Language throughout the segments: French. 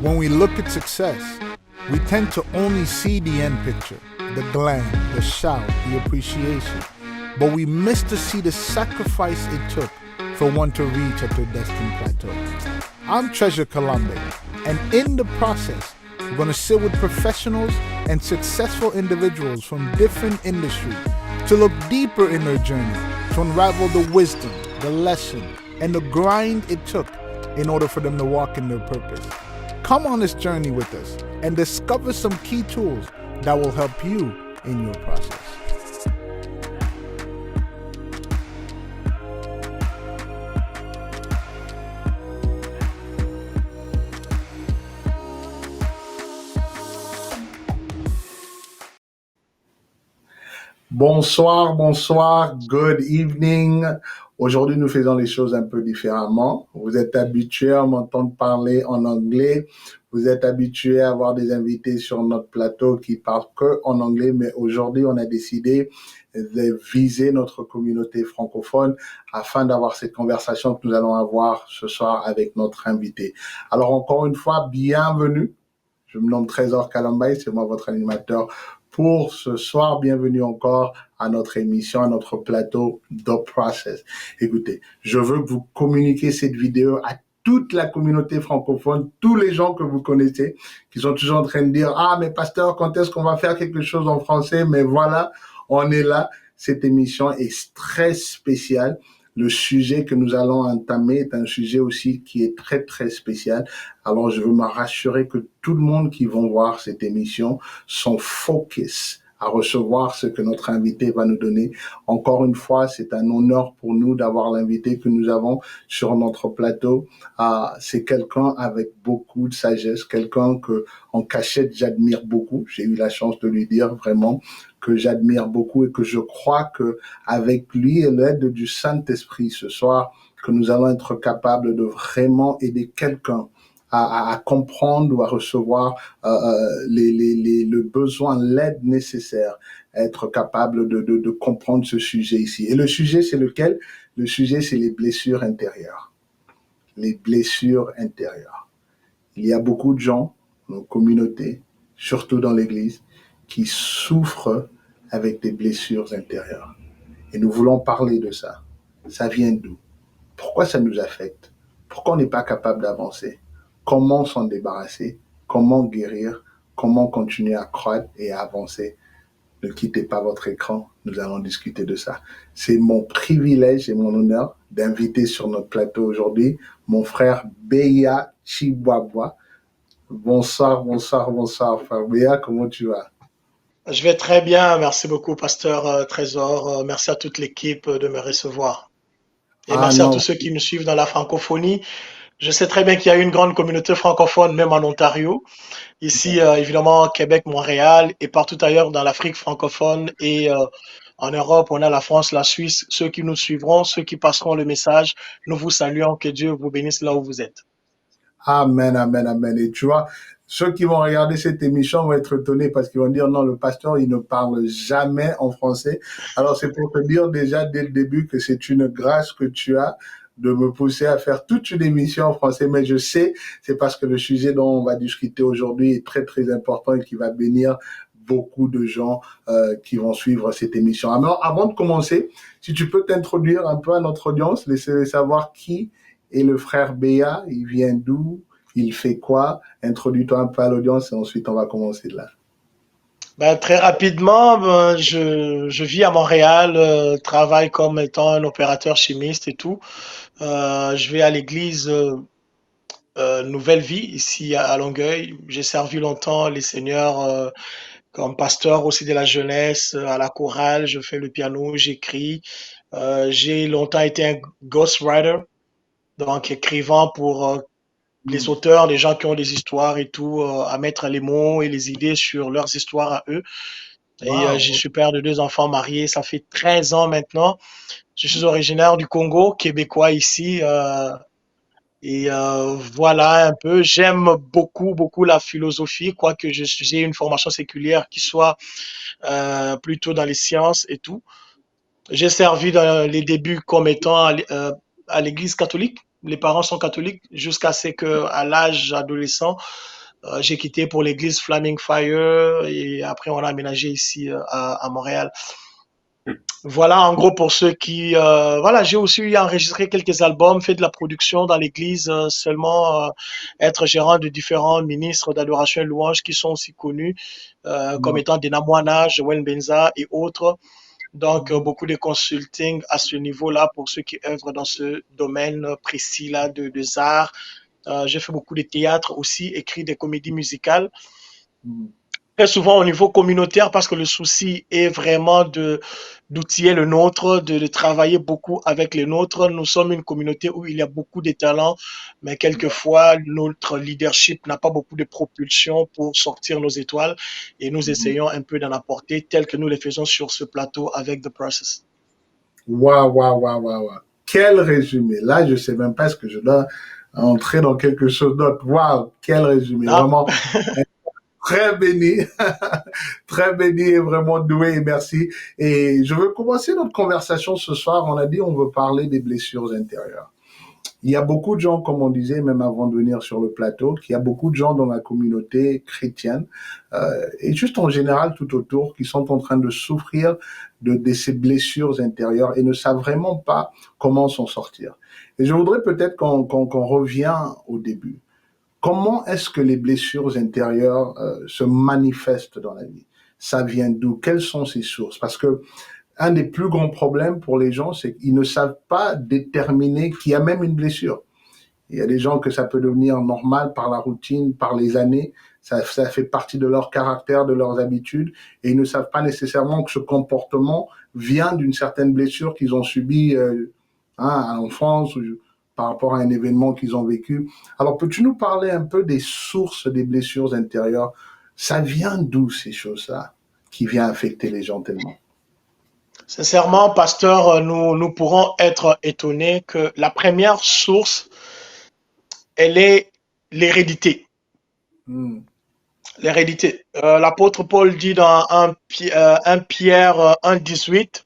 When we look at success, we tend to only see the end picture, the glam, the shout, the appreciation. But we miss to see the sacrifice it took for one to reach at their destined plateau. I'm Treasure Kalambe, and in the process, we're going to sit with professionals and successful individuals from different industries to look deeper in their journey, to unravel the wisdom, the lesson, and the grind it took in order for them to walk in their purpose. Come on this journey with us and discover some key tools that will help you in your process. Bonsoir, bonsoir, good evening. Aujourd'hui, nous faisons les choses un peu différemment. Vous êtes habitués à m'entendre parler en anglais. Vous êtes habitués à avoir des invités sur notre plateau qui parlent que en anglais, mais aujourd'hui, on a décidé de viser notre communauté francophone afin d'avoir cette conversation que nous allons avoir ce soir avec notre invité. Alors, encore une fois, bienvenue. Je me nomme Trésor Kalambe, c'est moi votre animateur pour ce soir. Bienvenue encore à notre émission, à notre plateau The Process. Écoutez, je veux que vous communiquiez cette vidéo à toute la communauté francophone, tous les gens que vous connaissez, qui sont toujours en train de dire « Ah, mais pasteur, quand est-ce qu'on va faire quelque chose en français ?» Mais voilà, on est là. Cette émission est très spéciale. Le sujet que nous allons entamer est un sujet aussi qui est très, très spécial. Alors, je veux me rassurer que tout le monde qui va voir cette émission sont focus à recevoir ce que notre invité va nous donner. Encore une fois, c'est un honneur pour nous d'avoir l'invité que nous avons sur notre plateau. C'est quelqu'un avec beaucoup de sagesse, quelqu'un que en cachette, j'admire beaucoup. J'ai eu la chance de lui dire vraiment que j'admire beaucoup et que je crois que avec lui et l'aide du Saint-Esprit ce soir, que nous allons être capables de vraiment aider quelqu'un à comprendre ou à recevoir le besoin, l'aide nécessaire, être capable de comprendre ce sujet ici. Et le sujet, c'est lequel? Le sujet, c'est les blessures intérieures. Les blessures intérieures. Il y a beaucoup de gens dans nos communautés, surtout dans l'Église, qui souffrent avec des blessures intérieures. Et nous voulons parler de ça. Ça vient d'où? Pourquoi ça nous affecte? Pourquoi on n'est pas capable d'avancer? Comment s'en débarrasser? Comment guérir? Comment continuer à croître et à avancer? Ne quittez pas votre écran, nous allons discuter de ça. C'est mon privilège et mon honneur d'inviter sur notre plateau aujourd'hui mon frère Beya Chibwabwa. Bonsoir, bonsoir, bonsoir, frère Beya, comment tu vas? Je vais très bien, merci beaucoup, pasteur Trésor. Merci à toute l'équipe de me recevoir. Et merci à tous ceux qui nous suivent dans la francophonie. Je sais très bien qu'il y a une grande communauté francophone, même en Ontario. Ici, évidemment, Québec, Montréal et partout ailleurs dans l'Afrique francophone et en Europe, on a la France, la Suisse. Ceux qui nous suivront, ceux qui passeront le message, nous vous saluons. Que Dieu vous bénisse là où vous êtes. Amen, amen, amen. Et tu vois, ceux qui vont regarder cette émission vont être étonnés parce qu'ils vont dire non, le pasteur, il ne parle jamais en français. Alors, c'est pour te dire déjà dès le début que c'est une grâce que tu as de me pousser à faire toute une émission en français. Mais je sais, c'est parce que le sujet dont on va discuter aujourd'hui est très, très important et qui va bénir beaucoup de gens qui vont suivre cette émission. Alors, avant de commencer, si tu peux t'introduire un peu à notre audience, laisser savoir qui est le frère Beya, il vient d'où, il fait quoi? Introduis-toi un peu à l'audience et ensuite on va commencer de là. Très rapidement, je vis à Montréal, travaille comme étant un opérateur chimiste et tout. Je vais à l'église Nouvelle Vie ici à Longueuil. J'ai servi longtemps les seigneurs comme pasteur aussi de la jeunesse, à la chorale. Je fais le piano, j'écris. J'ai longtemps été un ghostwriter, donc écrivant pour les auteurs, les gens qui ont des histoires et tout, à mettre les mots et les idées sur leurs histoires à eux. Et je suis père de 2 enfants mariés, ça fait 13 ans maintenant. Je suis originaire du Congo, québécois ici. Et voilà un peu. J'aime beaucoup, beaucoup la philosophie, quoique j'ai une formation séculière qui soit plutôt dans les sciences et tout. J'ai servi dans les débuts comme étant à l'église catholique. Les parents sont catholiques jusqu'à ce qu'à l'âge adolescent, J'ai quitté pour l'église Flaming Fire et après on a aménagé ici à Montréal. Voilà, en gros, pour ceux qui... voilà, j'ai aussi enregistré quelques albums, fait de la production dans l'église, seulement être gérant de différents ministres d'adoration et louange qui sont aussi connus comme étant Dena Moana, Joël Benza et autres. Donc, beaucoup de consulting à ce niveau-là pour ceux qui œuvrent dans ce domaine précis-là des arts. J'ai fait beaucoup de théâtre aussi, écrit des comédies musicales. Très souvent au niveau communautaire parce que le souci est vraiment d'outiller le nôtre, de travailler beaucoup avec les nôtres. Nous sommes une communauté où il y a beaucoup de talents, mais quelquefois notre leadership n'a pas beaucoup de propulsion pour sortir nos étoiles et nous essayons un peu d'en apporter tel que nous le faisons sur ce plateau avec The Process. Waouh, waouh, waouh, waouh, waouh. Quel résumé. Là, je ne sais même pas ce que je dois entrer dans quelque chose d'autre. Waouh, quel résumé. Ah. Vraiment très béni, très béni et vraiment doué, merci. Et je veux commencer notre conversation ce soir. On a dit on veut parler des blessures intérieures. Il y a beaucoup de gens, comme on disait, même avant de venir sur le plateau, qu'il y a beaucoup de gens dans la communauté chrétienne et juste en général tout autour qui sont en train de souffrir de ces blessures intérieures et ne savent vraiment pas comment s'en sortir. Et je voudrais peut-être qu'on revient au début. Comment est-ce que les blessures intérieures se manifestent dans la vie? Ça vient d'où? Quelles sont ces sources? Parce que un des plus grands problèmes pour les gens, c'est qu'ils ne savent pas déterminer qu'il y a même une blessure. Il y a des gens que ça peut devenir normal par la routine, par les années. Ça fait partie de leur caractère, de leurs habitudes. Et ils ne savent pas nécessairement que ce comportement vient d'une certaine blessure qu'ils ont subie à l'enfance ou par rapport à un événement qu'ils ont vécu. Alors, peux-tu nous parler un peu des sources des blessures intérieures? Ça vient d'où ces choses-là qui viennent affecter les gens tellement? Sincèrement, pasteur, nous pourrons être étonnés que la première source, elle est l'hérédité. L'hérédité. L'apôtre Paul dit dans 1 Pierre 1,18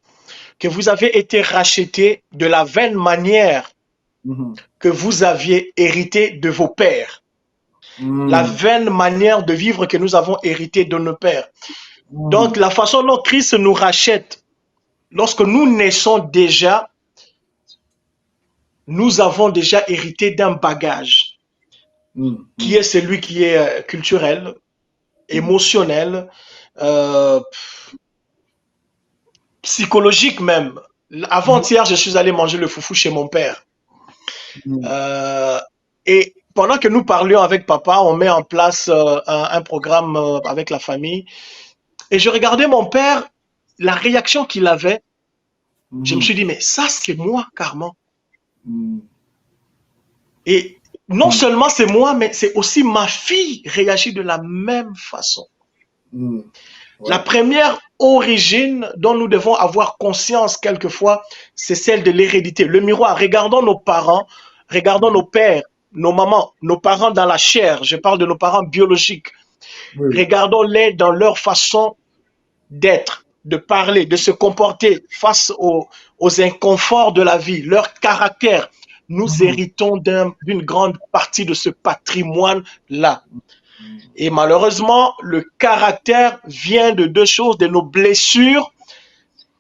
que vous avez été rachetés de la vaine manière que vous aviez hérité de vos pères. La vaine manière de vivre que nous avons hérité de nos pères. Donc, la façon dont Christ nous rachète, lorsque nous naissons déjà, nous avons déjà hérité d'un bagage qui est celui qui est culturel, émotionnel, psychologique même. Avant-hier, je suis allé manger le foufou chez mon père. Et pendant que nous parlions avec papa, on met en place un programme avec la famille. Et je regardais mon père, la réaction qu'il avait. Je me suis dit, mais ça, c'est moi, carrément. Et non seulement c'est moi, mais c'est aussi ma fille réagit de la même façon. La première origine dont nous devons avoir conscience quelquefois, c'est celle de l'hérédité. Le miroir, regardons nos parents, regardons nos pères, nos mamans, nos parents dans la chair, je parle de nos parents biologiques. Regardons-les dans leur façon d'être, de parler, de se comporter face aux inconforts de la vie, leur caractère. Nous héritons d'une grande partie de ce patrimoine-là. Et malheureusement, le caractère vient de deux choses, de nos blessures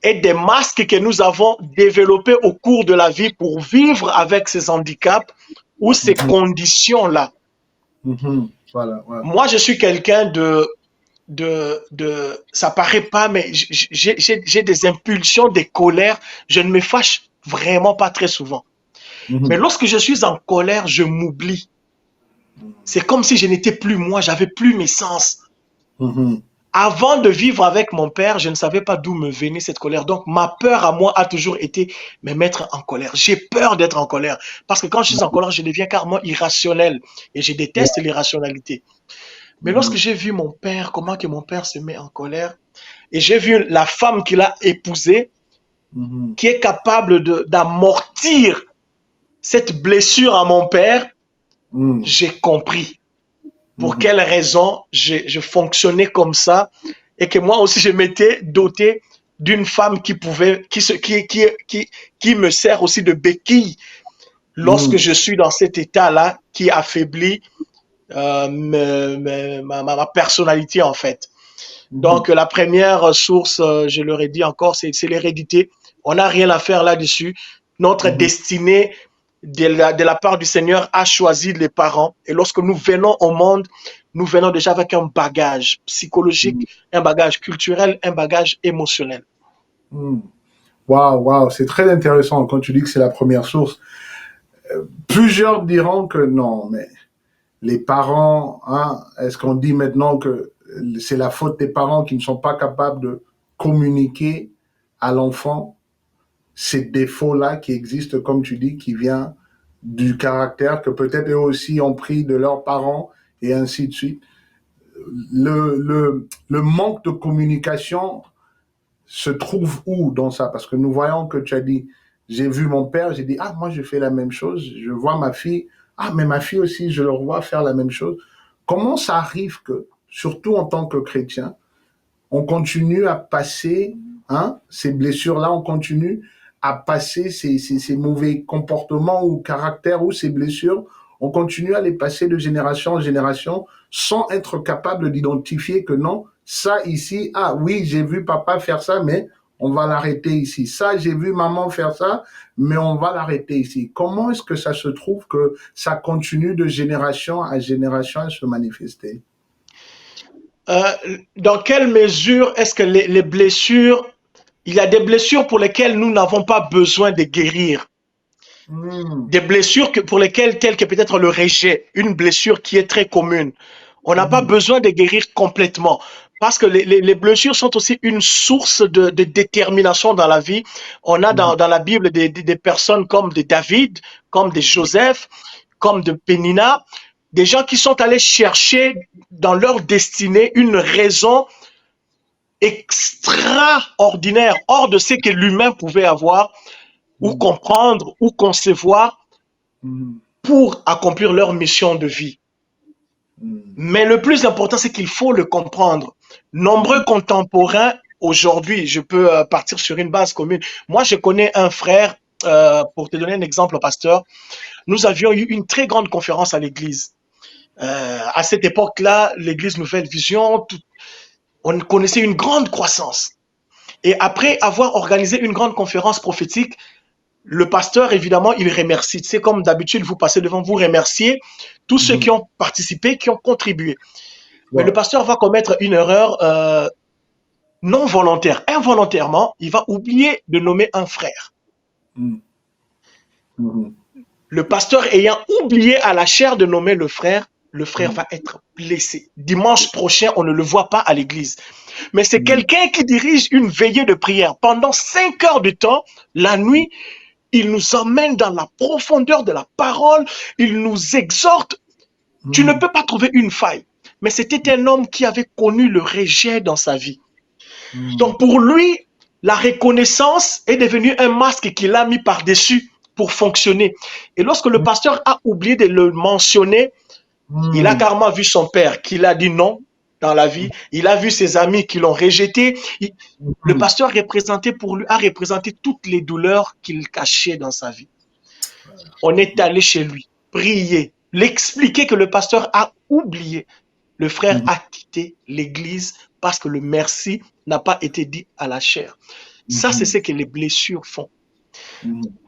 et des masques que nous avons développés au cours de la vie pour vivre avec ces handicaps ou ces conditions-là. Voilà, ouais. Moi, je suis quelqu'un ça paraît pas, mais j'ai des impulsions, des colères. Je ne me fâche vraiment pas très souvent. Mais lorsque je suis en colère, je m'oublie. C'est comme si je n'étais plus moi, j'avais plus mes sens. Avant de vivre avec mon père, je ne savais pas d'où me venait cette colère. Donc, ma peur à moi a toujours été me mettre en colère. J'ai peur d'être en colère. Parce que quand je suis en colère, je deviens carrément irrationnel. Et je déteste l'irrationalité. Mais lorsque j'ai vu mon père, comment que mon père se met en colère, et j'ai vu la femme qu'il a épousée, qui est capable d'amortir cette blessure à mon père, j'ai compris pour quelle raison je fonctionnais comme ça et que moi aussi je m'étais doté d'une femme qui me sert aussi de béquille lorsque je suis dans cet état-là qui affaiblit ma personnalité en fait. Donc la première source, je leur ai dit encore, c'est l'hérédité. On n'a rien à faire là-dessus. Notre destinée de la part du Seigneur a choisi les parents. Et lorsque nous venons au monde, nous venons déjà avec un bagage psychologique, un bagage culturel, un bagage émotionnel. Waouh, waouh, c'est très intéressant quand tu dis que c'est la première source. Plusieurs diront que non, mais les parents, hein, est-ce qu'on dit maintenant que c'est la faute des parents qui ne sont pas capables de communiquer à l'enfant ces défauts-là qui existent, comme tu dis, qui vient du caractère que peut-être eux aussi ont pris de leurs parents et ainsi de suite. Le manque de communication se trouve où dans ça? Parce que nous voyons que tu as dit, j'ai vu mon père, j'ai dit, ah, moi je fais la même chose, je vois ma fille, ah, mais ma fille aussi, je le vois faire la même chose. Comment ça arrive que, surtout en tant que chrétien, on continue à passer ces blessures-là, on continue à passer ces mauvais comportements ou caractères ou ces blessures, on continue à les passer de génération en génération sans être capable d'identifier que non, ça ici, ah oui, j'ai vu papa faire ça, mais on va l'arrêter ici. Ça, j'ai vu maman faire ça, mais on va l'arrêter ici. Comment est-ce que ça se trouve que ça continue de génération à génération à se manifester? Dans quelle mesure est-ce que les blessures, il y a des blessures pour lesquelles nous n'avons pas besoin de guérir? Des blessures pour lesquelles, telles que peut-être le rejet, une blessure qui est très commune. On n'a pas besoin de guérir complètement. Parce que les blessures sont aussi une source de détermination dans la vie. On a dans la Bible des personnes comme de David, comme de Joseph, comme de Pénina, des gens qui sont allés chercher dans leur destinée une raison extraordinaire, hors de ce que l'humain pouvait avoir, ou comprendre, ou concevoir pour accomplir leur mission de vie. Mais le plus important, c'est qu'il faut le comprendre. Nombreux contemporains, aujourd'hui, je peux partir sur une base commune. Moi, je connais un frère, pour te donner un exemple, pasteur, nous avions eu une très grande conférence à l'église. À cette époque-là, l'église Nouvelle Vision, on connaissait une grande croissance. Et après avoir organisé une grande conférence prophétique, le pasteur, évidemment, il remercie. C'est comme d'habitude, vous passez devant, vous remerciez tous ceux qui ont participé, qui ont contribué. Mais le pasteur va commettre une erreur non volontaire. Involontairement, il va oublier de nommer un frère. Le pasteur ayant oublié à la chair de nommer le frère va être blessé. Dimanche prochain, on ne le voit pas à l'église. Mais c'est quelqu'un qui dirige une veillée de prière. Pendant 5 heures de temps, la nuit, il nous emmène dans la profondeur de la parole, il nous exhorte. Tu ne peux pas trouver une faille. Mais c'était un homme qui avait connu le rejet dans sa vie. Donc pour lui, la reconnaissance est devenue un masque qu'il a mis par-dessus pour fonctionner. Et lorsque le pasteur a oublié de le mentionner, il a carrément vu son père qui l'a dit non dans la vie. Il a vu ses amis qui l'ont rejeté. Le pasteur a représenté toutes les douleurs qu'il cachait dans sa vie. On est allé chez lui, prier, l'expliquer que le pasteur a oublié. Le frère a quitté l'église parce que le merci n'a pas été dit à la chair. Ça, c'est ce que les blessures font.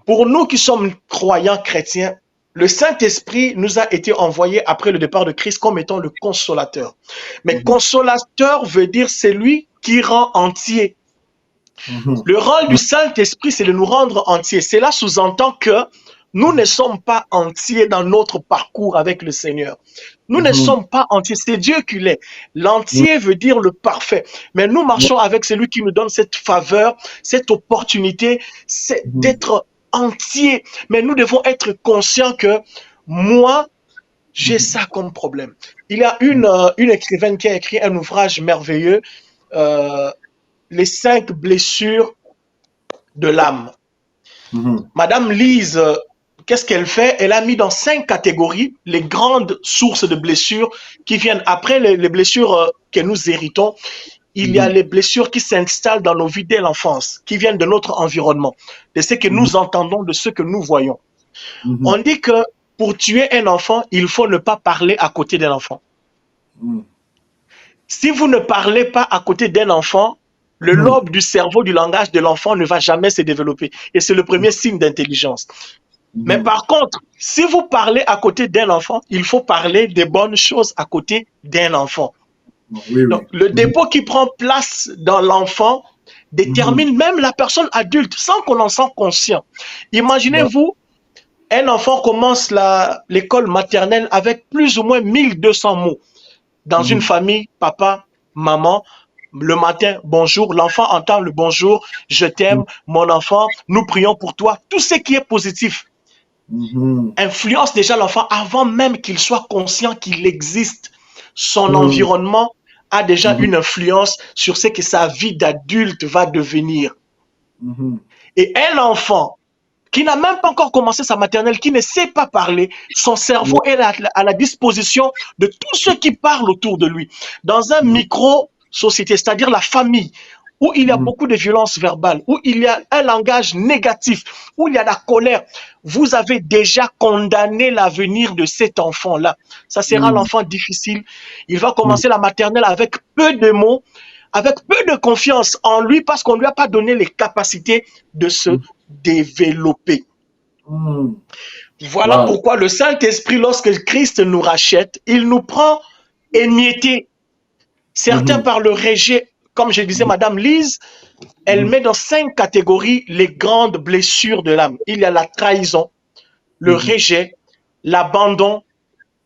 Pour nous qui sommes croyants chrétiens, le Saint-Esprit nous a été envoyé après le départ de Christ comme étant le consolateur. Mais consolateur veut dire celui qui rend entier. Le rôle du Saint-Esprit, c'est de nous rendre entiers. Cela sous-entend que nous ne sommes pas entiers dans notre parcours avec le Seigneur. Nous ne sommes pas entiers, c'est Dieu qui l'est. L'entier veut dire le parfait. Mais nous marchons avec celui qui nous donne cette faveur, cette opportunité, d'être entier. Mais nous devons être conscients que moi, j'ai ça comme problème. Il y a une écrivaine qui a écrit un ouvrage merveilleux, Les 5 blessures de l'âme. Madame Lise, qu'est-ce qu'elle fait? Elle a mis dans 5 catégories les grandes sources de blessures qui viennent après les blessures que nous héritons. Il y a les blessures qui s'installent dans nos vies dès l'enfance, qui viennent de notre environnement, de ce que nous entendons, de ce que nous voyons. On dit que pour tuer un enfant, il faut ne pas parler à côté d'un enfant. Mm. Si vous ne parlez pas à côté d'un enfant, le Mm. lobe du cerveau, du langage de l'enfant ne va jamais se développer. Et c'est le premier signe d'intelligence. Mais Mm. par contre, si vous parlez à côté d'un enfant, il faut parler des bonnes choses à côté d'un enfant. Oui, Donc, oui. le Mm. dépôt qui prend place dans l'enfant Mm. détermine même la personne adulte sans qu'on en soit conscient. Ouais. Imaginez-vous, un enfant commence l'école maternelle avec plus ou moins 1200 mots. Dans une Mm. famille, papa, maman, le matin, bonjour, l'enfant entend le bonjour, je Mm. t'aime, mon enfant, nous prions pour toi. Tout ce qui est positif Mm. influence déjà l'enfant avant même qu'il soit conscient qu'il existe. Son Mm. environnement a déjà Mm. une influence sur ce que sa vie d'adulte va devenir. Mm. Et un enfant qui n'a même pas encore commencé sa maternelle, qui ne sait pas parler, son cerveau Ouais. est à la disposition de tous ceux qui parlent autour de lui. Dans un Mm. micro-société, c'est-à-dire la famille, où il y a Mm. beaucoup de violence verbale, où il y a un langage négatif, où il y a la colère, vous avez déjà condamné l'avenir de cet enfant-là. Ça sera Mm. l'enfant difficile. Il va Mm. commencer la maternelle avec peu de mots, avec peu de confiance en lui parce qu'on ne lui a pas donné les capacités de se développer. Mm. Voilà Wow. pourquoi le Saint-Esprit, lorsque Christ nous rachète, il nous prend émiettés. Certains Mm. par le rejet, comme je disais, Madame Lise, elle Mm. met dans 5 catégories les grandes blessures de l'âme. Il y a la trahison, le Mm. rejet, l'abandon,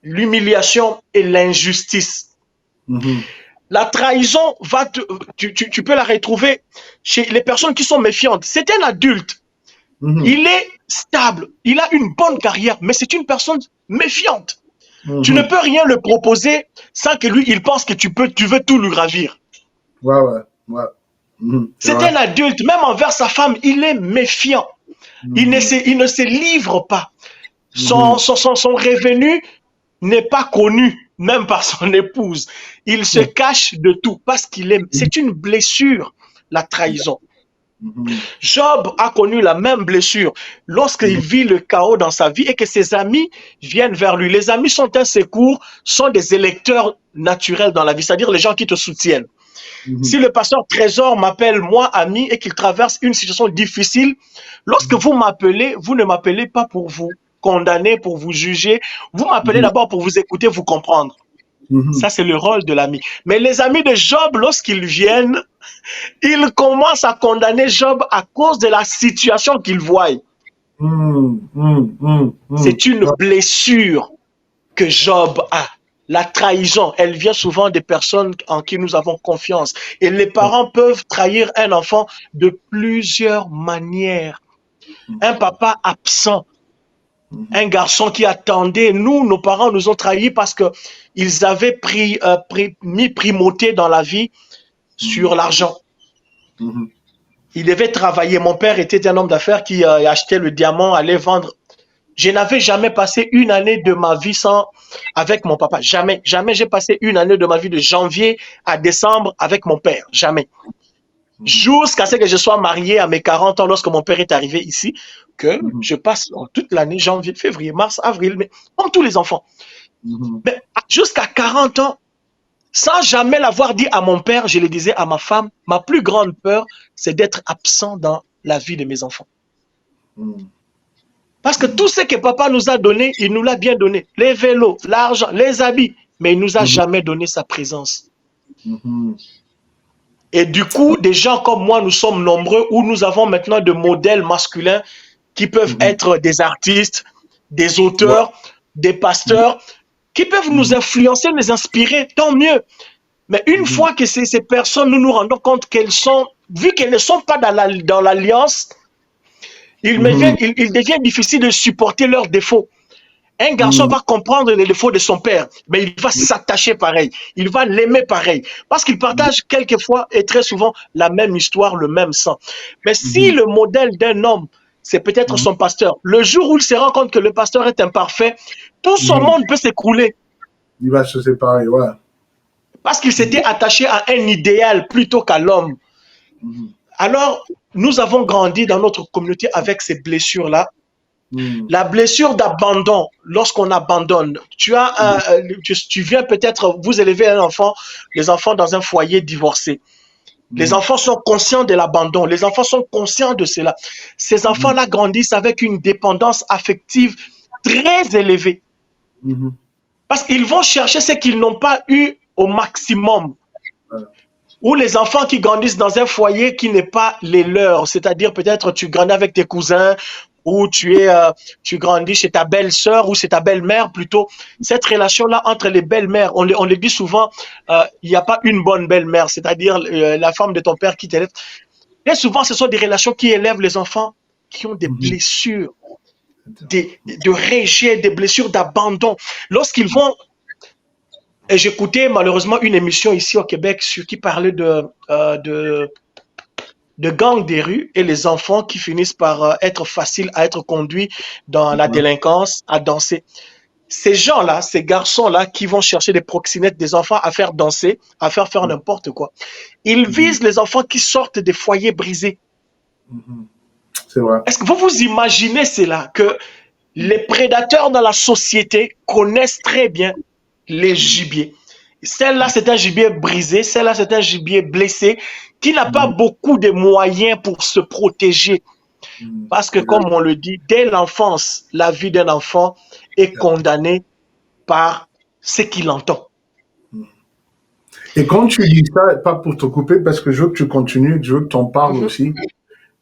l'humiliation et l'injustice. Mm. La trahison, tu peux la retrouver chez les personnes qui sont méfiantes. C'est un adulte. Mm. Il est stable, il a une bonne carrière, mais c'est une personne méfiante. Tu ne Mm. peux rien le proposer sans que lui, il pense que tu veux tout lui ravir. Ouais, ouais, ouais. Mm. C'est C'est vrai. un adulte, même envers sa femme, il est méfiant. Mm. Il ne se livre pas. Mm. Son revenu n'est pas connu, même par son épouse. Il se Mm. cache de tout parce qu'il aime. C'est une blessure, la trahison. Mm. Job a connu la même blessure lorsqu'il Mm. vit le chaos dans sa vie et que ses amis viennent vers lui. Les amis sont un secours, sont des électeurs naturels dans la vie, c'est-à-dire les gens qui te soutiennent. Mm. Si le pasteur Trésor m'appelle moi ami et qu'il traverse une situation difficile, lorsque vous m'appelez, vous ne m'appelez pas pour vous condamner, pour vous juger, vous m'appelez Mm. d'abord pour vous écouter, vous comprendre. Mm. Ça, c'est le rôle de l'ami. Mais les amis de Job, lorsqu'ils viennent, ils commencent à condamner Job à cause de la situation qu'ils voient. Mm. Mm. Mm. Mm. C'est une Ouais. blessure que Job a. La trahison, elle vient souvent des personnes en qui nous avons confiance. Et les parents peuvent trahir un enfant de plusieurs manières. Un papa absent, un garçon qui attendait. Nous, nos parents nous ont trahis parce qu'ils avaient mis primauté dans la vie sur l'argent. Mm. Il devait travailler. Mon père était un homme d'affaires qui achetait le diamant, allait vendre. Je n'avais jamais passé une année de ma vie sans avec mon papa. Jamais, jamais j'ai passé une année de ma vie de janvier à décembre avec mon père. Jamais. Jusqu'à ce que je sois marié à mes 40 ans lorsque mon père est arrivé ici, que Mm. je passe toute l'année, janvier, février, mars, avril, mais comme tous les enfants. Mm. Mais jusqu'à 40 ans, sans jamais l'avoir dit à mon père, je le disais à ma femme, ma plus grande peur, c'est d'être absent dans la vie de mes enfants. Mm. Parce que tout ce que papa nous a donné, il nous l'a bien donné. Les vélos, l'argent, les habits, mais il nous a Mm. jamais donné sa présence. Mm. Et du coup, des gens comme moi, nous sommes nombreux où nous avons maintenant de modèles masculins qui peuvent Mm. être des artistes, des Ouais. auteurs, des pasteurs, qui peuvent nous Mm. influencer, nous inspirer, tant mieux. Mais une Mm. fois que ces personnes, nous nous rendons compte qu'elles sont, vu qu'elles ne sont pas dans l'alliance, Mm. il devient difficile de supporter leurs défauts. Un garçon Mm. va comprendre les défauts de son père, mais il va s'attacher pareil. Il va l'aimer pareil. Parce qu'il partage quelquefois et très souvent la même histoire, le même sang. Mais si Mm. le modèle d'un homme, c'est peut-être Mm. son pasteur, le jour où il se rend compte que le pasteur est imparfait, tout son Mm. monde peut s'écrouler. Il va se séparer, ouais. Parce qu'il s'était attaché à un idéal plutôt qu'à l'homme. Mm. Alors, nous avons grandi dans notre communauté avec ces blessures-là. La blessure d'abandon, lorsqu'on abandonne, tu viens peut-être vous élever un enfant, les enfants dans un foyer divorcé. Les enfants sont conscients de l'abandon, les enfants sont conscients de cela. Ces enfants-là grandissent avec une dépendance affective très élevée. Parce qu'ils vont chercher ce qu'ils n'ont pas eu au maximum. Ou les enfants qui grandissent dans un foyer qui n'est pas les leurs, c'est-à-dire peut-être tu grandis avec tes cousins, ou tu grandis chez ta belle-sœur ou chez ta belle-mère plutôt. Cette relation-là entre les belles-mères, on le dit souvent, il n'y a pas une bonne belle-mère, c'est-à-dire la femme de ton père qui t'élève. Et souvent, ce sont des relations qui élèvent les enfants qui ont des blessures, de rejet, des blessures d'abandon. Lorsqu'ils vont... Et j'écoutais malheureusement une émission ici au Québec qui parlait de gangs des rues et les enfants qui finissent par être faciles à être conduits dans la délinquance, à danser. Ces gens-là, ces garçons-là qui vont chercher des proxénètes des enfants à faire danser, à faire n'importe quoi, ils visent les enfants qui sortent des foyers brisés. C'est vrai. Est-ce que vous vous imaginez cela, que les prédateurs dans la société connaissent très bien les gibiers? Celle-là, c'est un gibier brisé, celle-là, c'est un gibier blessé, qui n'a pas beaucoup de moyens pour se protéger. Parce que, comme on le dit, dès l'enfance, la vie d'un enfant est condamnée par ce qu'il entend. Et quand tu dis ça, pas pour te couper, parce que je veux que tu continues, je veux que tu en parles aussi,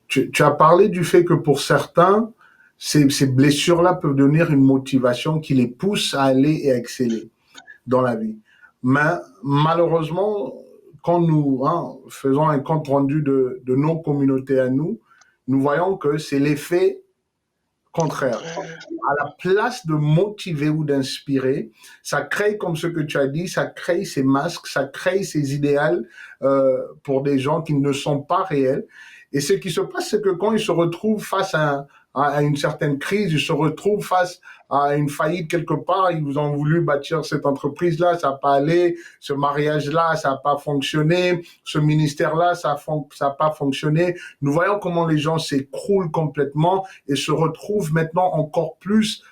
tu as parlé du fait que pour certains, ces blessures-là peuvent devenir une motivation qui les pousse à aller et à exceller dans la vie. Mais malheureusement, quand nous faisons un compte rendu de nos communautés à nous, nous voyons que c'est l'effet contraire. À la place de motiver ou d'inspirer, ça crée, comme ce que tu as dit, ça crée ces masques, ça crée ces idéals pour des gens qui ne sont pas réels. Et ce qui se passe, c'est que quand ils se retrouvent face à une certaine crise, ils se retrouvent face à une faillite quelque part, ils vous ont voulu bâtir cette entreprise-là, ça n'a pas allé, ce mariage-là, ça n'a pas fonctionné, ce ministère-là, ça n'a pas fonctionné. Nous voyons comment les gens s'écroulent complètement et se retrouvent maintenant encore plus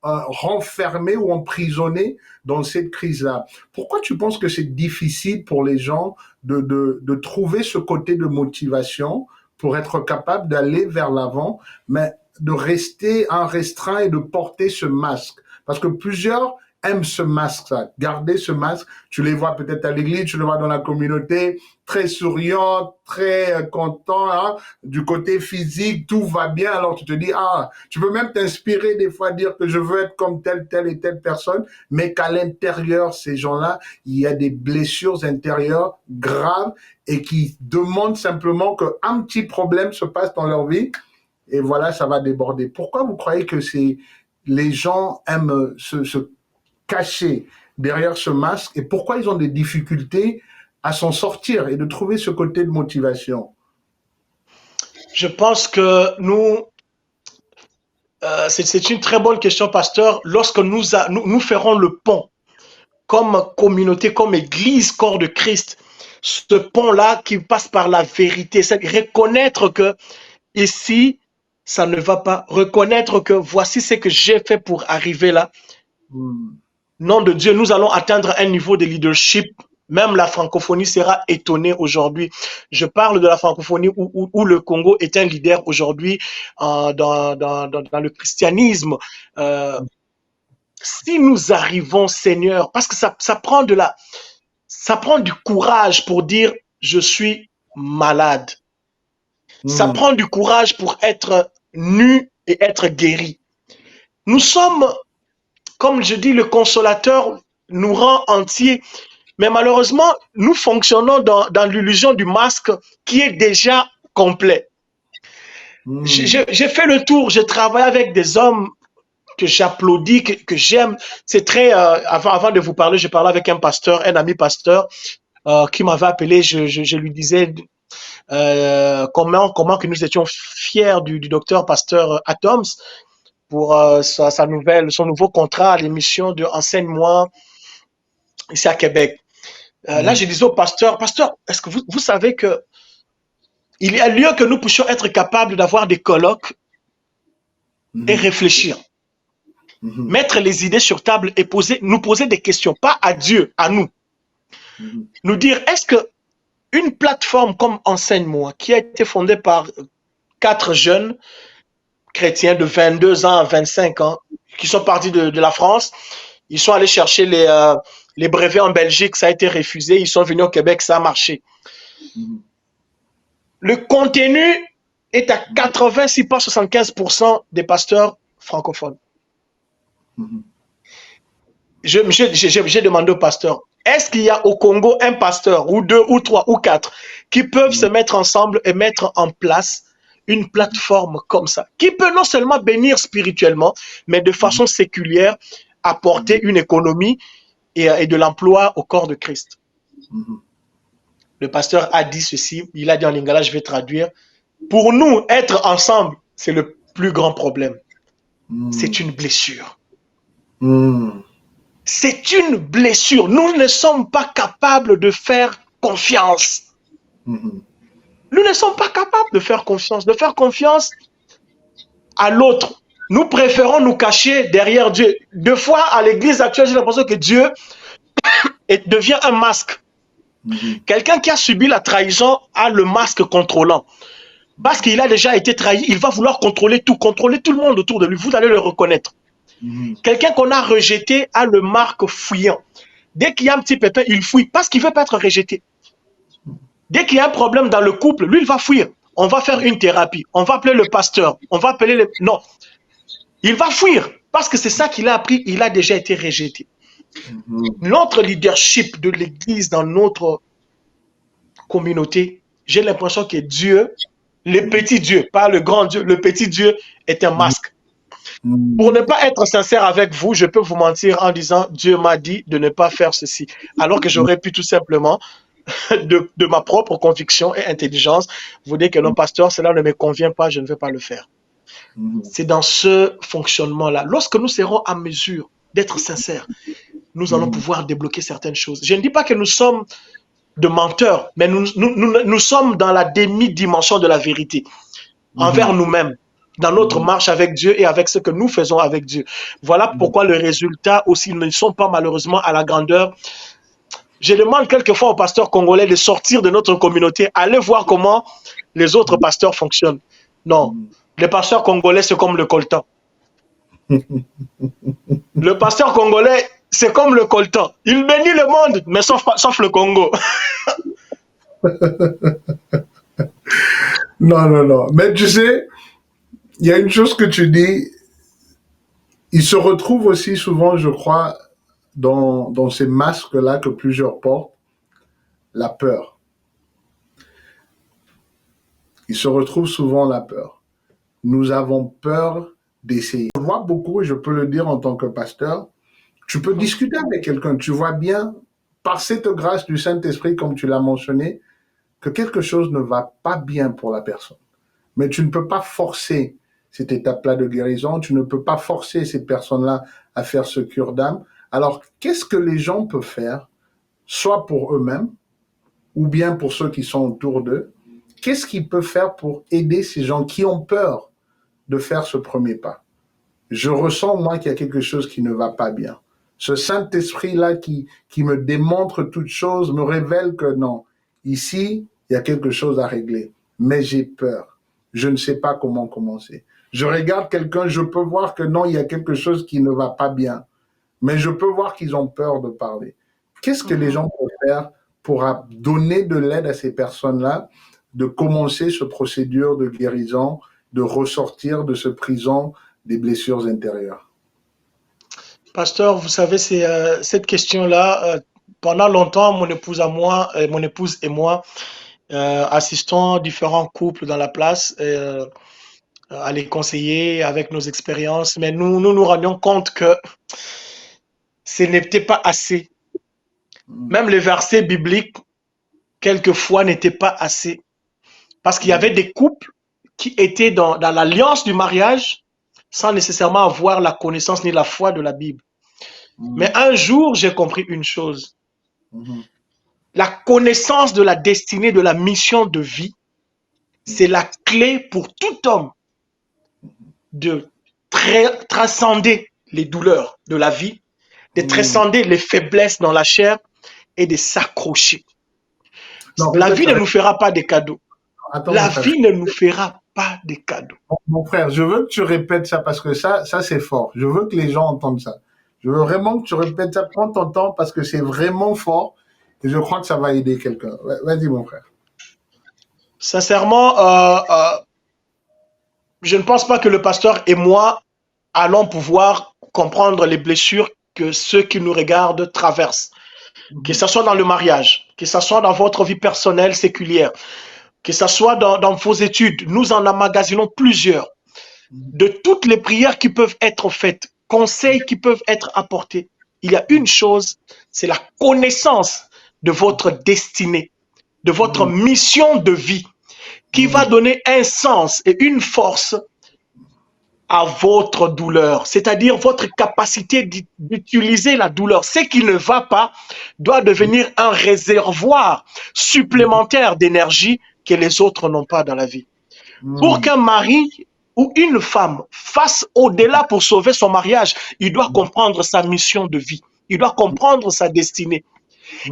renfermés ou emprisonnés dans cette crise-là. Pourquoi tu penses que c'est difficile pour les gens de trouver ce côté de motivation pour être capable d'aller vers l'avant, mais de rester restreint et de porter ce masque? Parce que plusieurs aiment ce masque-là, garder ce masque. Tu les vois peut-être à l'église, tu les vois dans la communauté, très souriants, très contents, du côté physique, tout va bien. Alors tu te dis, tu peux même t'inspirer des fois, dire que je veux être comme telle et telle personne, mais qu'à l'intérieur, ces gens-là, il y a des blessures intérieures graves et qui demandent simplement qu'un petit problème se passe dans leur vie et voilà, ça va déborder. Pourquoi vous croyez que les gens aiment se cacher derrière ce masque et pourquoi ils ont des difficultés à s'en sortir et de trouver ce côté de motivation? Je pense que c'est une très bonne question, pasteur. Lorsque nous ferons le pont comme communauté, comme église, corps de Christ, ce pont-là qui passe par la vérité, c'est reconnaître que ici, ça ne va pas. Reconnaître que voici ce que j'ai fait pour arriver là. Nom de Dieu, nous allons atteindre un niveau de leadership. Même la francophonie sera étonnée aujourd'hui. Je parle de la francophonie où le Congo est un leader aujourd'hui dans le christianisme. Si nous arrivons, Seigneur, parce que ça prend ça prend du courage pour dire je suis malade. Ça prend du courage pour être nu et être guéri. Nous sommes, comme je dis, le consolateur nous rend entiers. Mais malheureusement, nous fonctionnons dans l'illusion du masque qui est déjà complet. J'ai fait le tour, j'ai travaillé avec des hommes que j'applaudis, que j'aime. C'est très... avant de vous parler, je parlais avec un pasteur, un ami pasteur, qui m'avait appelé. Je lui disais comment que nous étions fiers du docteur pasteur Atoms pour son nouveau contrat à l'émission de Enseigne-moi ici à Québec. Là, je disais au pasteur, est-ce que vous savez que il y a lieu que nous puissions être capables d'avoir des colloques et réfléchir. Mettre les idées sur table et nous poser des questions, pas à Dieu, à nous. Nous dire, est-ce que une plateforme comme Enseigne-moi, qui a été fondée par 4 jeunes chrétiens de 22 ans à 25 ans, qui sont partis de la France, ils sont allés chercher les brevets en Belgique, ça a été refusé, ils sont venus au Québec, ça a marché. Le contenu est à 86 pas 75% des pasteurs francophones. J'ai demandé au pasteur, est-ce qu'il y a au Congo un pasteur, ou 2, ou 3, ou 4, qui peuvent se mettre ensemble et mettre en place une plateforme comme ça, qui peut non seulement bénir spirituellement, mais de façon séculière, apporter une économie et de l'emploi au corps de Christ. Le pasteur a dit ceci, il a dit en lingala, je vais traduire. Pour nous, être ensemble, c'est le plus grand problème. C'est une blessure. C'est une blessure. Nous ne sommes pas capables de faire confiance. Nous ne sommes pas capables de faire confiance à l'autre. Nous préférons nous cacher derrière Dieu. Deux fois, à l'église actuelle, j'ai l'impression que Dieu devient un masque. Quelqu'un qui a subi la trahison a le masque contrôlant. Parce qu'il a déjà été trahi, il va vouloir contrôler tout le monde autour de lui. Vous allez le reconnaître. Quelqu'un qu'on a rejeté a le marque fouillant. Dès qu'il y a un petit pépin, il fouille parce qu'il ne veut pas être rejeté. Dès qu'il y a un problème dans le couple, lui, il va fuir. On va faire une thérapie. On va appeler le pasteur. On va appeler les... Non. Il va fuir parce que c'est ça qu'il a appris. Il a déjà été rejeté. Notre leadership de l'Église dans notre communauté, j'ai l'impression que Dieu, le petit Dieu, pas le grand Dieu, le petit Dieu est un masque. Pour ne pas être sincère avec vous, je peux vous mentir en disant Dieu m'a dit de ne pas faire ceci, alors que j'aurais pu tout simplement, de ma propre conviction et intelligence, vous dire que non, pasteur, cela ne me convient pas, je ne vais pas le faire. C'est dans ce fonctionnement-là. Lorsque nous serons à mesure d'être sincères, nous allons pouvoir débloquer certaines choses. Je ne dis pas que nous sommes de menteurs, mais nous sommes dans la demi-dimension de la vérité envers nous-mêmes, dans notre marche avec Dieu et avec ce que nous faisons avec Dieu. Voilà pourquoi les résultats aussi ne sont pas malheureusement à la grandeur. Je demande quelquefois aux pasteurs congolais de sortir de notre communauté, aller voir comment les autres pasteurs fonctionnent. Non, les pasteurs congolais, c'est comme le coltan. Le pasteur congolais, c'est comme le coltan. Il bénit le monde, mais sauf le Congo. Non. Mais tu sais, il y a une chose que tu dis, il se retrouve aussi souvent, je crois, dans ces masques-là que plusieurs portent, la peur. Il se retrouve souvent la peur. Nous avons peur d'essayer. Je vois beaucoup, et je peux le dire en tant que pasteur, tu peux discuter avec quelqu'un, tu vois bien, par cette grâce du Saint-Esprit, comme tu l'as mentionné, que quelque chose ne va pas bien pour la personne. Mais tu ne peux pas forcer cette étape-là de guérison, tu ne peux pas forcer ces personnes-là à faire ce cure d'âme. Alors, qu'est-ce que les gens peuvent faire, soit pour eux-mêmes, ou bien pour ceux qui sont autour d'eux? Qu'est-ce qu'ils peuvent faire pour aider ces gens qui ont peur de faire ce premier pas? Je ressens, moi, qu'il y a quelque chose qui ne va pas bien. Ce Saint-Esprit-là qui me démontre toute chose, me révèle que non, ici, il y a quelque chose à régler. Mais j'ai peur. Je ne sais pas comment commencer. Je regarde quelqu'un, je peux voir que non, il y a quelque chose qui ne va pas bien. Mais je peux voir qu'ils ont peur de parler. Qu'est-ce que les gens peuvent faire pour donner de l'aide à ces personnes-là, de commencer ce procédure de guérison, de ressortir de ce prison des blessures intérieures? Pasteur, vous savez, c'est cette question-là. Pendant longtemps, mon épouse et moi, assistons différents couples dans la place à les conseiller avec nos expériences, mais nous rendions compte que ce n'était pas assez. Même les versets bibliques, quelquefois, n'étaient pas assez. Parce qu'il y avait des couples qui étaient dans l'alliance du mariage sans nécessairement avoir la connaissance ni la foi de la Bible. Mais un jour, j'ai compris une chose. La connaissance de la destinée, de la mission de vie, c'est la clé pour tout homme de transcender les douleurs de la vie, de transcender les faiblesses dans la chair et de s'accrocher. Non, La répète vie ça. ne nous fera pas des cadeaux. Attends, La mon frère. vie ne nous fera pas des cadeaux. Mon frère, je veux que tu répètes ça parce que ça c'est fort. Je veux que les gens entendent ça. Je veux vraiment que tu répètes ça. Prends ton temps parce que c'est vraiment fort et je crois que ça va aider quelqu'un. Vas-y, mon frère. Sincèrement, je ne pense pas que le pasteur et moi allons pouvoir comprendre les blessures que ceux qui nous regardent traversent. Que ce soit dans le mariage, que ce soit dans votre vie personnelle séculière, que ce soit dans vos études. Nous en emmagasinons plusieurs. De toutes les prières qui peuvent être faites, conseils qui peuvent être apportés, il y a une chose, c'est la connaissance de votre destinée, de votre mission de vie, qui va donner un sens et une force à votre douleur, c'est-à-dire votre capacité d'utiliser la douleur. Ce qui ne va pas doit devenir un réservoir supplémentaire d'énergie que les autres n'ont pas dans la vie. Pour qu'un mari ou une femme fasse au-delà pour sauver son mariage, il doit comprendre sa mission de vie. Il doit comprendre sa destinée.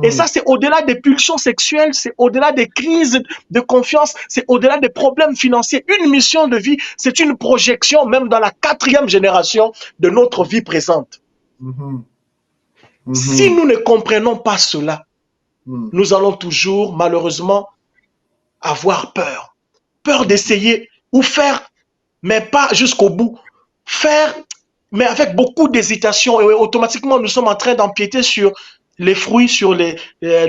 Et ça, c'est au-delà des pulsions sexuelles, c'est au-delà des crises de confiance, c'est au-delà des problèmes financiers. Une mission de vie, c'est une projection, même dans la 4e génération de notre vie présente. Si nous ne comprenons pas cela, nous allons toujours, malheureusement, avoir peur. Peur d'essayer ou faire, mais pas jusqu'au bout. Faire, mais avec beaucoup d'hésitation. Et automatiquement, nous sommes en train d'empiéter sur les fruits, sur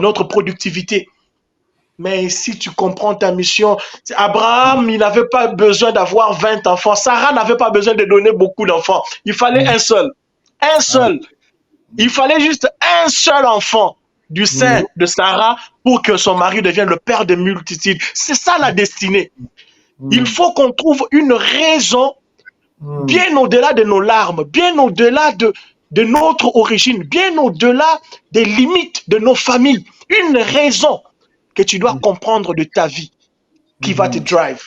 notre productivité. Mais si tu comprends ta mission, Abraham, il n'avait pas besoin d'avoir 20 enfants. Sarah n'avait pas besoin de donner beaucoup d'enfants. Il fallait un seul. Un seul. Il fallait juste un seul enfant du sein de Sarah pour que son mari devienne le père de multitudes. C'est ça la destinée. Il faut qu'on trouve une raison bien au-delà de nos larmes, bien au-delà de notre origine, bien au-delà des limites de nos familles. Une raison que tu dois comprendre de ta vie qui va te drive.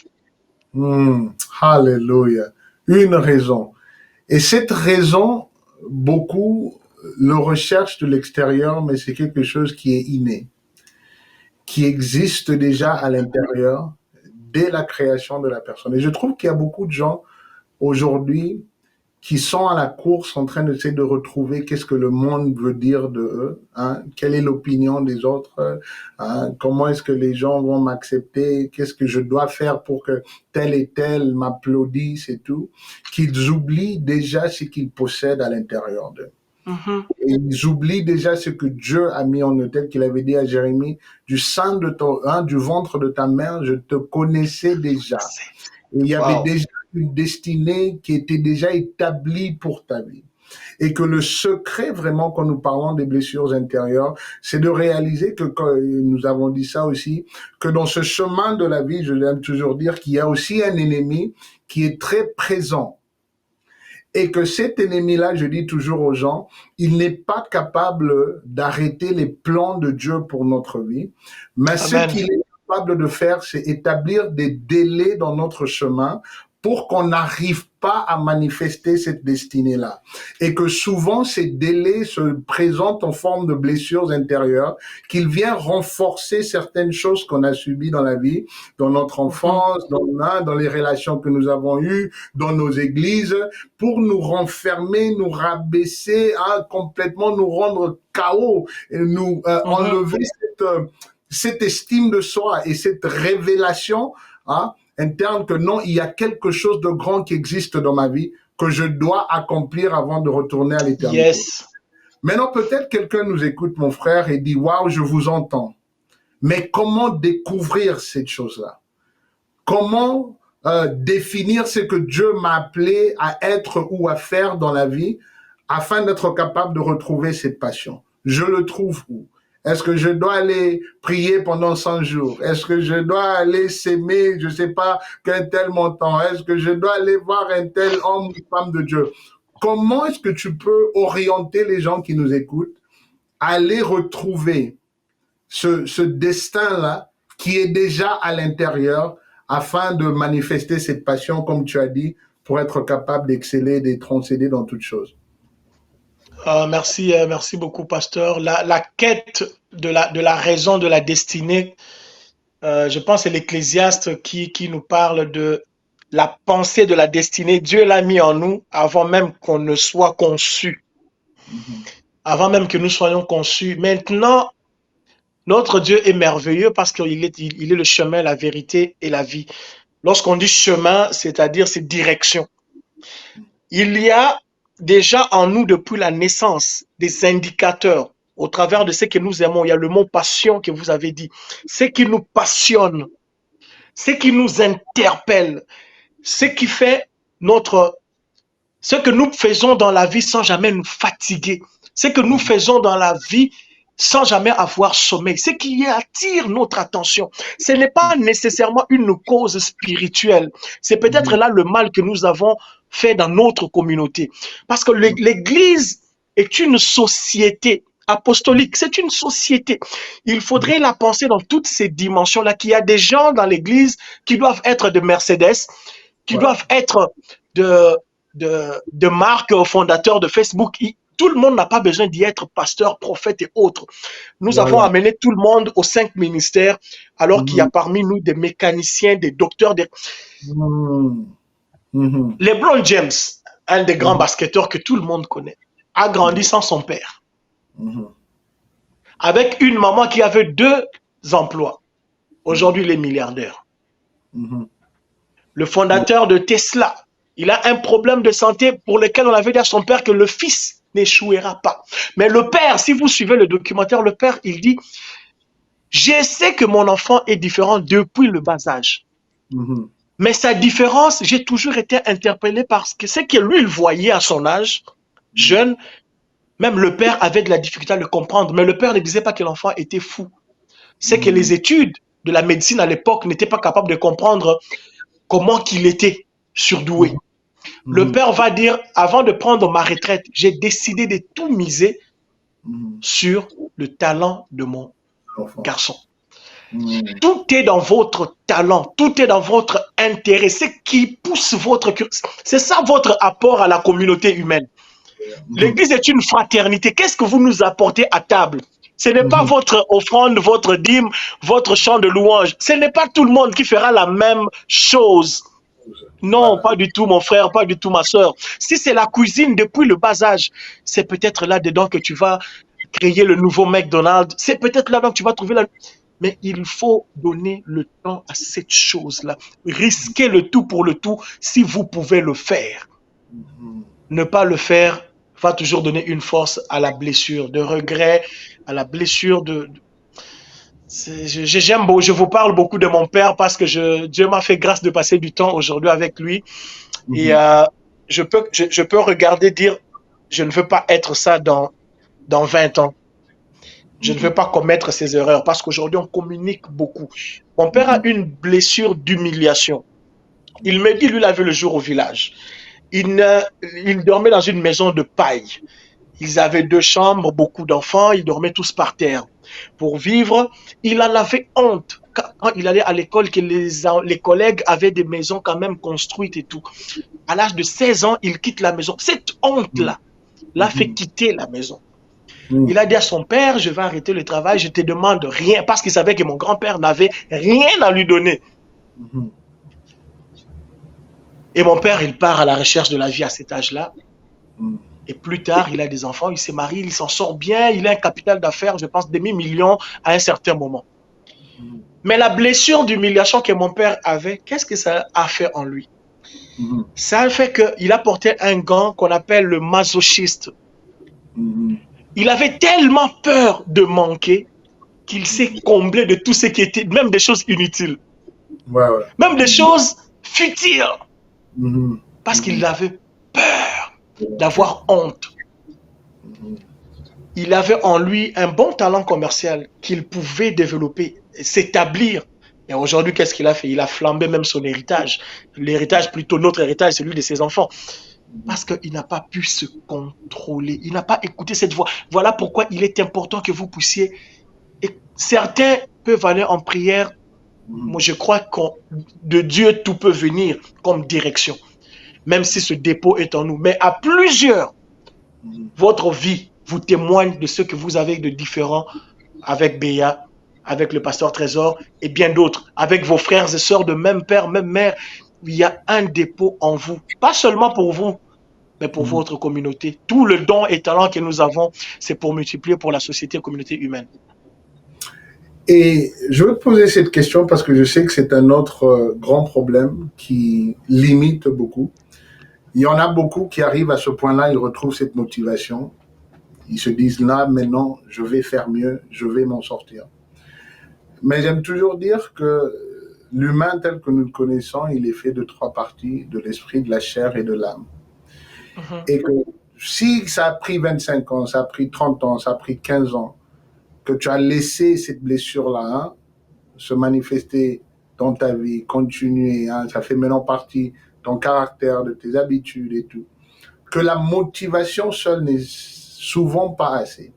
Alléluia. Une raison. Et cette raison, beaucoup le recherchent de l'extérieur, mais c'est quelque chose qui est inné, qui existe déjà à l'intérieur dès la création de la personne. Et je trouve qu'il y a beaucoup de gens aujourd'hui qui sont à la course en train d'essayer de retrouver qu'est-ce que le monde veut dire de eux, hein, quelle est l'opinion des autres, hein, comment est-ce que les gens vont m'accepter, qu'est-ce que je dois faire pour que tel et tel m'applaudisse et tout, qu'ils oublient déjà ce qu'ils possèdent à l'intérieur d'eux. Et ils oublient déjà ce que Dieu a mis en eux, tel qu'il avait dit à Jérémie, du sein de ton, du ventre de ta mère, je te connaissais déjà. Et il y avait déjà une destinée qui était déjà établie pour ta vie. Et que le secret, vraiment, quand nous parlons des blessures intérieures, c'est de réaliser que, quand nous avons dit ça aussi, que dans ce chemin de la vie, je l'aime toujours dire qu'il y a aussi un ennemi qui est très présent. Et que cet ennemi-là, je dis toujours aux gens, il n'est pas capable d'arrêter les plans de Dieu pour notre vie, mais ce qu'il est capable de faire, c'est établir des délais dans notre chemin pour qu'on n'arrive pas à manifester cette destinée-là. Et que souvent, ces délais se présentent en forme de blessures intérieures, qu'il vient renforcer certaines choses qu'on a subies dans la vie, dans notre enfance, dans les relations que nous avons eues, dans nos églises, pour nous renfermer, nous rabaisser, complètement nous rendre chaos, et nous enlever cette estime de soi et cette révélation, interne que non, il y a quelque chose de grand qui existe dans ma vie que je dois accomplir avant de retourner à l'éternité. Yes. Maintenant, peut-être quelqu'un nous écoute, mon frère, et dit, waouh, je vous entends. Mais comment découvrir cette chose-là? Comment définir ce que Dieu m'a appelé à être ou à faire dans la vie afin d'être capable de retrouver cette passion? Je le trouve où? Est-ce que je dois aller prier pendant 100 jours? Est-ce que je dois aller s'aimer, je sais pas, qu'un tel montant? Est-ce que je dois aller voir un tel homme ou femme de Dieu? Comment est-ce que tu peux orienter les gens qui nous écoutent à aller retrouver ce destin-là qui est déjà à l'intérieur afin de manifester cette passion, comme tu as dit, pour être capable d'exceller, d'être concédé dans toutes choses. Merci beaucoup, pasteur. La quête de la raison de la destinée, je pense que c'est l'Ecclésiaste qui nous parle de la pensée de la destinée. Dieu l'a mis en nous avant même qu'on ne soit conçu, Mhm. avant même que nous soyons conçus. Maintenant, notre Dieu est merveilleux parce qu'il est le chemin, la vérité et la vie. Lorsqu'on dit chemin, c'est-à-dire c'est direction. Il y a déjà en nous depuis la naissance des indicateurs au travers de ce que nous aimons. Il y a le mot passion que vous avez dit. Ce qui nous passionne, ce qui nous interpelle, ce qui fait ce que nous faisons dans la vie sans jamais nous fatiguer, ce que nous faisons dans la vie sans jamais avoir sommeil, ce qui attire notre attention. Ce n'est pas nécessairement une cause spirituelle. C'est peut-être Mhm. là le mal que nous avons fait dans notre communauté. Parce que l'Église est une société apostolique, c'est une société. Il faudrait la penser dans toutes ces dimensions-là, qu'il y a des gens dans l'Église qui doivent être de Mercedes, qui Ouais. doivent être de, de marques fondateurs de Facebook. Tout le monde n'a pas besoin d'y être pasteur, prophète et autres. Nous avons Voilà. amené tout le monde aux 5 ministères, alors qu'il y a Mhm. parmi nous des mécaniciens, des docteurs. Mhm. Mhm. LeBron James, un des grands Mhm. basketteurs que tout le monde connaît, a grandi sans son père, Mhm. avec une maman qui avait 2 emplois. Mhm. Aujourd'hui, il est milliardaire. Mhm. Le fondateur de Tesla, il a un problème de santé pour lequel on avait dit à son père que le fils n'échouera pas. Mais le père, si vous suivez le documentaire, le père, il dit, je sais que mon enfant est différent depuis le bas âge. Mhm. Mais sa différence, j'ai toujours été interpellé parce que ce que lui, il voyait à son âge, jeune, même le père avait de la difficulté à le comprendre. Mais le père ne disait pas que l'enfant était fou. C'est que les Mhm. études de la médecine à l'époque n'étaient pas capables de comprendre comment qu'il était surdoué. Mhm. Le Mhm. père va dire, avant de prendre ma retraite, j'ai décidé de tout miser Mhm. sur le talent de mon L'enfant. garçon. Mhm. Tout est dans votre talent, tout est dans votre intérêt, ce qui pousse votre curiosité. C'est ça votre apport à la communauté humaine. Mhm. L'église est une fraternité. Qu'est-ce que vous nous apportez à table? Ce n'est pas Mhm. votre offrande, votre dîme, votre chant de louange. Ce n'est pas tout le monde qui fera la même chose. Non, Voilà. pas du tout, mon frère, pas du tout, ma soeur. Si c'est la cuisine depuis le bas âge, c'est peut-être là-dedans que tu vas créer le nouveau McDonald's. C'est peut-être là-dedans que tu vas trouver la... Mais il faut donner le temps à cette chose-là. Risquez le tout pour le tout si vous pouvez le faire. Mhm. Ne pas le faire va toujours donner une force à la blessure, de regret, à la blessure de... J'aime beau, je vous parle beaucoup de mon père parce que Dieu m'a fait grâce de passer du temps aujourd'hui avec lui. Et Mhm. je peux regarder, dire, je ne veux pas être ça dans 20 ans. Je ne veux Mhm. pas commettre ces erreurs parce qu'aujourd'hui, on communique beaucoup. Mon père a Mhm. une blessure d'humiliation. Il me dit, lui, il avait le jour au village. Il dormait dans une maison de paille. Ils avaient 2 chambres, beaucoup d'enfants, ils dormaient tous par terre. Pour vivre, il en avait honte. Quand il allait à l'école, que les collègues avaient des maisons quand même construites et tout. À l'âge de 16 ans, il quitte la maison. Cette honte-là l'a fait Mhm. quitter la maison. Mhm. Il a dit à son père, je vais arrêter le travail, je te demande rien, parce qu'il savait que mon grand-père n'avait rien à lui donner. Mhm. Et mon père, il part à la recherche de la vie à cet âge-là. Mhm. Et plus tard, il a des enfants, il s'est marié, il s'en sort bien, il a un capital d'affaires, je pense, demi-million à un certain moment. Mhm. Mais la blessure d'humiliation que mon père avait, qu'est-ce que ça a fait en lui? Mhm. Ça a fait qu'il a porté un gant qu'on appelle le masochiste. Mhm. Il avait tellement peur de manquer qu'il s'est comblé de tout ce qui était, même des choses inutiles, Ouais, ouais. même des choses futiles, Mhm. parce qu'il Mhm. avait peur d'avoir honte. Mhm. Il avait en lui un bon talent commercial qu'il pouvait développer, s'établir. Et aujourd'hui, qu'est-ce qu'il a fait? Il a flambé même son héritage. L'héritage, plutôt notre héritage, celui de ses enfants. Parce qu'il n'a pas pu se contrôler. Il n'a pas écouté cette voix. Voilà pourquoi il est important que vous puissiez. Et certains peuvent aller en prière. Mhm. Moi, je crois que de Dieu, tout peut venir comme direction. même si ce dépôt est en nous. Mais à plusieurs, votre vie vous témoigne de ce que vous avez de différent avec Béa, avec le pasteur Trésor et bien d'autres, avec vos frères et sœurs de même père, même mère. Il y a un dépôt en vous, pas seulement pour vous, mais pour votre communauté. Tout le don et talent que nous avons, c'est pour multiplier pour la société et la communauté humaine. Et je veux te poser cette question parce que je sais que c'est un autre grand problème qui limite beaucoup. Il y en a beaucoup qui arrivent à ce point-là, ils retrouvent cette motivation. Ils se disent là, maintenant, je vais faire mieux, je vais m'en sortir. Mais j'aime toujours dire que l'humain tel que nous le connaissons, il est fait de 3 parties, de l'esprit, de la chair et de l'âme. Et que si ça a pris 25 ans, ça a pris 30 ans, ça a pris 15 ans, que tu as laissé cette blessure-là se manifester dans ta vie, continuer, ça fait maintenant partie de ton caractère, de tes habitudes et tout, que la motivation seule n'est souvent pas assez,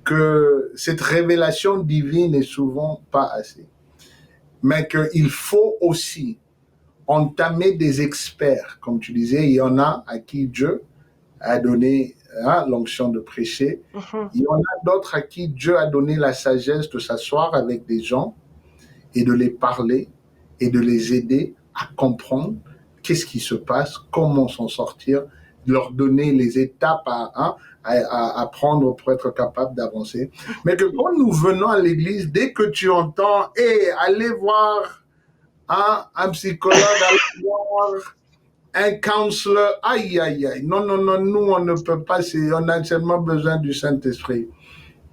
que cette révélation divine n'est souvent pas assez, mais qu'il faut aussi entamer des experts, comme tu disais, il y en a à qui Dieu a donné l'onction de prêcher. Il y en a d'autres à qui Dieu a donné la sagesse de s'asseoir avec des gens et de les parler et de les aider à comprendre qu'est-ce qui se passe, comment s'en sortir, leur donner les étapes à prendre pour être capable d'avancer. Mais que quand nous venons à l'église, dès que tu entends « Hey, allez voir un psychologue, allez voir un counselor, aïe, aïe, aïe. Non, non, non, nous, on ne peut pas, on a seulement besoin du Saint-Esprit. »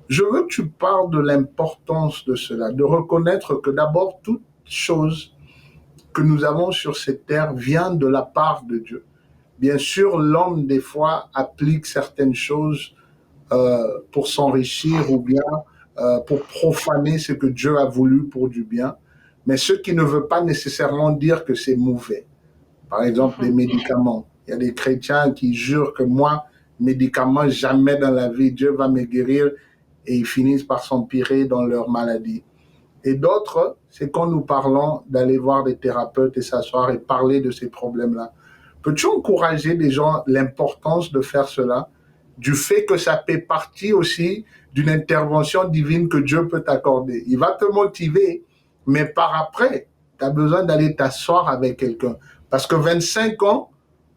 Je veux que tu parles de l'importance de cela, de reconnaître que d'abord, toute chose que nous avons sur cette terre vient de la part de Dieu. Bien sûr, l'homme, des fois, applique certaines choses pour s'enrichir ou bien pour profaner ce que Dieu a voulu pour du bien, mais ce qui ne veut pas nécessairement dire que c'est mauvais. Par exemple, les médicaments. Il y a des chrétiens qui jurent que moi, médicaments, jamais dans la vie, Dieu va me guérir, et ils finissent par s'empirer dans leur maladie. Et d'autres, c'est quand nous parlons d'aller voir des thérapeutes et s'asseoir et parler de ces problèmes-là. Peux-tu encourager les gens l'importance de faire cela, du fait que ça fait partie aussi d'une intervention divine que Dieu peut t'accorder? Il va te motiver, mais par après, tu as besoin d'aller t'asseoir avec quelqu'un. Parce que 25 ans,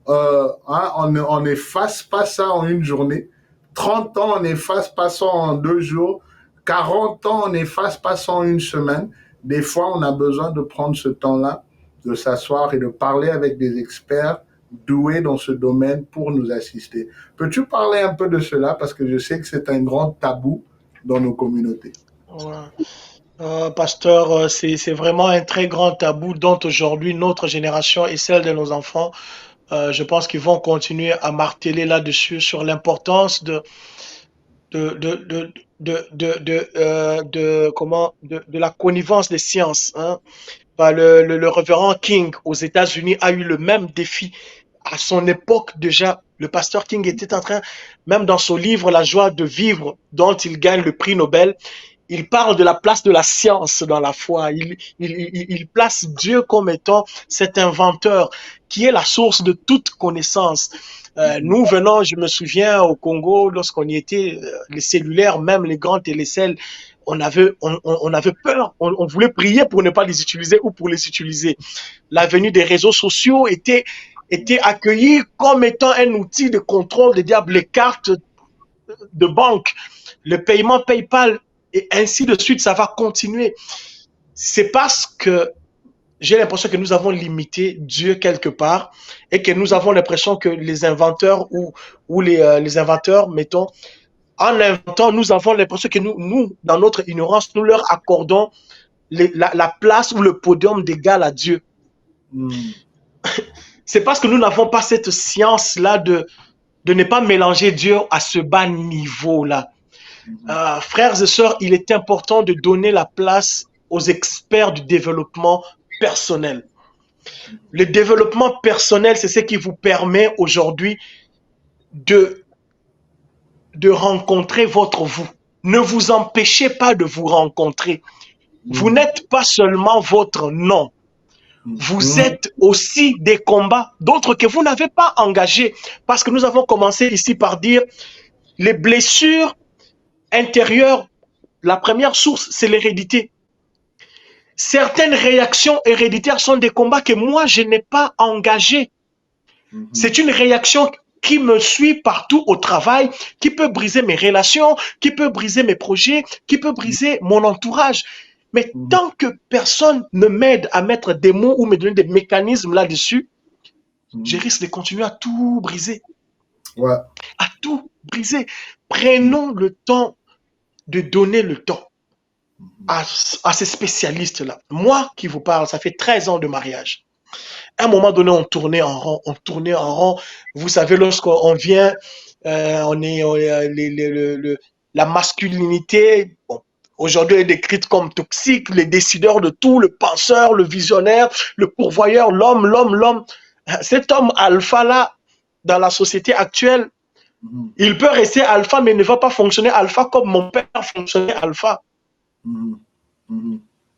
on n'efface pas ça en une journée. 30 ans, on n'efface pas ça en 2 jours. 40 ans, on n'efface pas ça en une semaine. Des fois, on a besoin de prendre ce temps-là, de s'asseoir et de parler avec des experts doués dans ce domaine pour nous assister. Peux-tu parler un peu de cela? Parce que je sais que c'est un grand tabou dans nos communautés. Pasteur, c'est vraiment un très grand tabou dont aujourd'hui notre génération et celle de nos enfants, je pense qu'ils vont continuer à marteler là-dessus sur l'importance de la connivence des sciences. Le révérend King aux États-Unis a eu le même défi à son époque déjà. Le pasteur King était en train, même dans son livre La joie de vivre, dont il gagne le prix Nobel, il parle de la place de la science dans la foi. Il place Dieu comme étant cet inventeur qui est la source de toute connaissance. Nous venons, je me souviens au Congo, lorsqu'on y était, les cellulaires, même les grands télécelles, on avait peur, on voulait prier pour ne pas les utiliser ou pour les utiliser. La venue des réseaux sociaux était accueillie comme étant un outil de contrôle des diables, les cartes de banque, le paiement PayPal, et ainsi de suite, ça va continuer. C'est parce que j'ai l'impression que nous avons limité Dieu quelque part et que nous avons l'impression que les inventeurs ou les inventeurs, mettons, en inventant, nous avons l'impression que nous, dans notre ignorance, nous leur accordons la place ou le podium d'égal à Dieu. C'est parce que nous n'avons pas cette science-là de ne pas mélanger Dieu à ce bas niveau-là. Frères et sœurs, il est important de donner la place aux experts du développement personnel. Le développement personnel, c'est ce qui vous permet aujourd'hui de rencontrer votre vous. Ne vous empêchez pas de vous rencontrer. Vous n'êtes pas seulement votre nom. Vous êtes aussi des combats, d'autres que vous n'avez pas engagés. Parce que nous avons commencé ici par dire les blessures intérieures, la première source, c'est l'hérédité. Certaines réactions héréditaires sont des combats que moi, je n'ai pas engagés. C'est une réaction qui me suit partout au travail, qui peut briser mes relations, qui peut briser mes projets, qui peut briser mon entourage. Mais tant que personne ne m'aide à mettre des mots ou me donner des mécanismes là-dessus, je risque de continuer à tout briser. Ouais. À tout briser. Prenons le temps de donner le temps à ces spécialistes-là. Moi qui vous parle, ça fait 13 ans de mariage. À un moment donné, on tournait en rond, Vous savez, lorsqu'on vient, la masculinité, bon, aujourd'hui, elle est décrite comme toxique, les décideurs de tout, le penseur, le visionnaire, le pourvoyeur, l'homme. Cet homme alpha-là, dans la société actuelle, il peut rester alpha, mais ne va pas fonctionner alpha comme mon père fonctionnait alpha.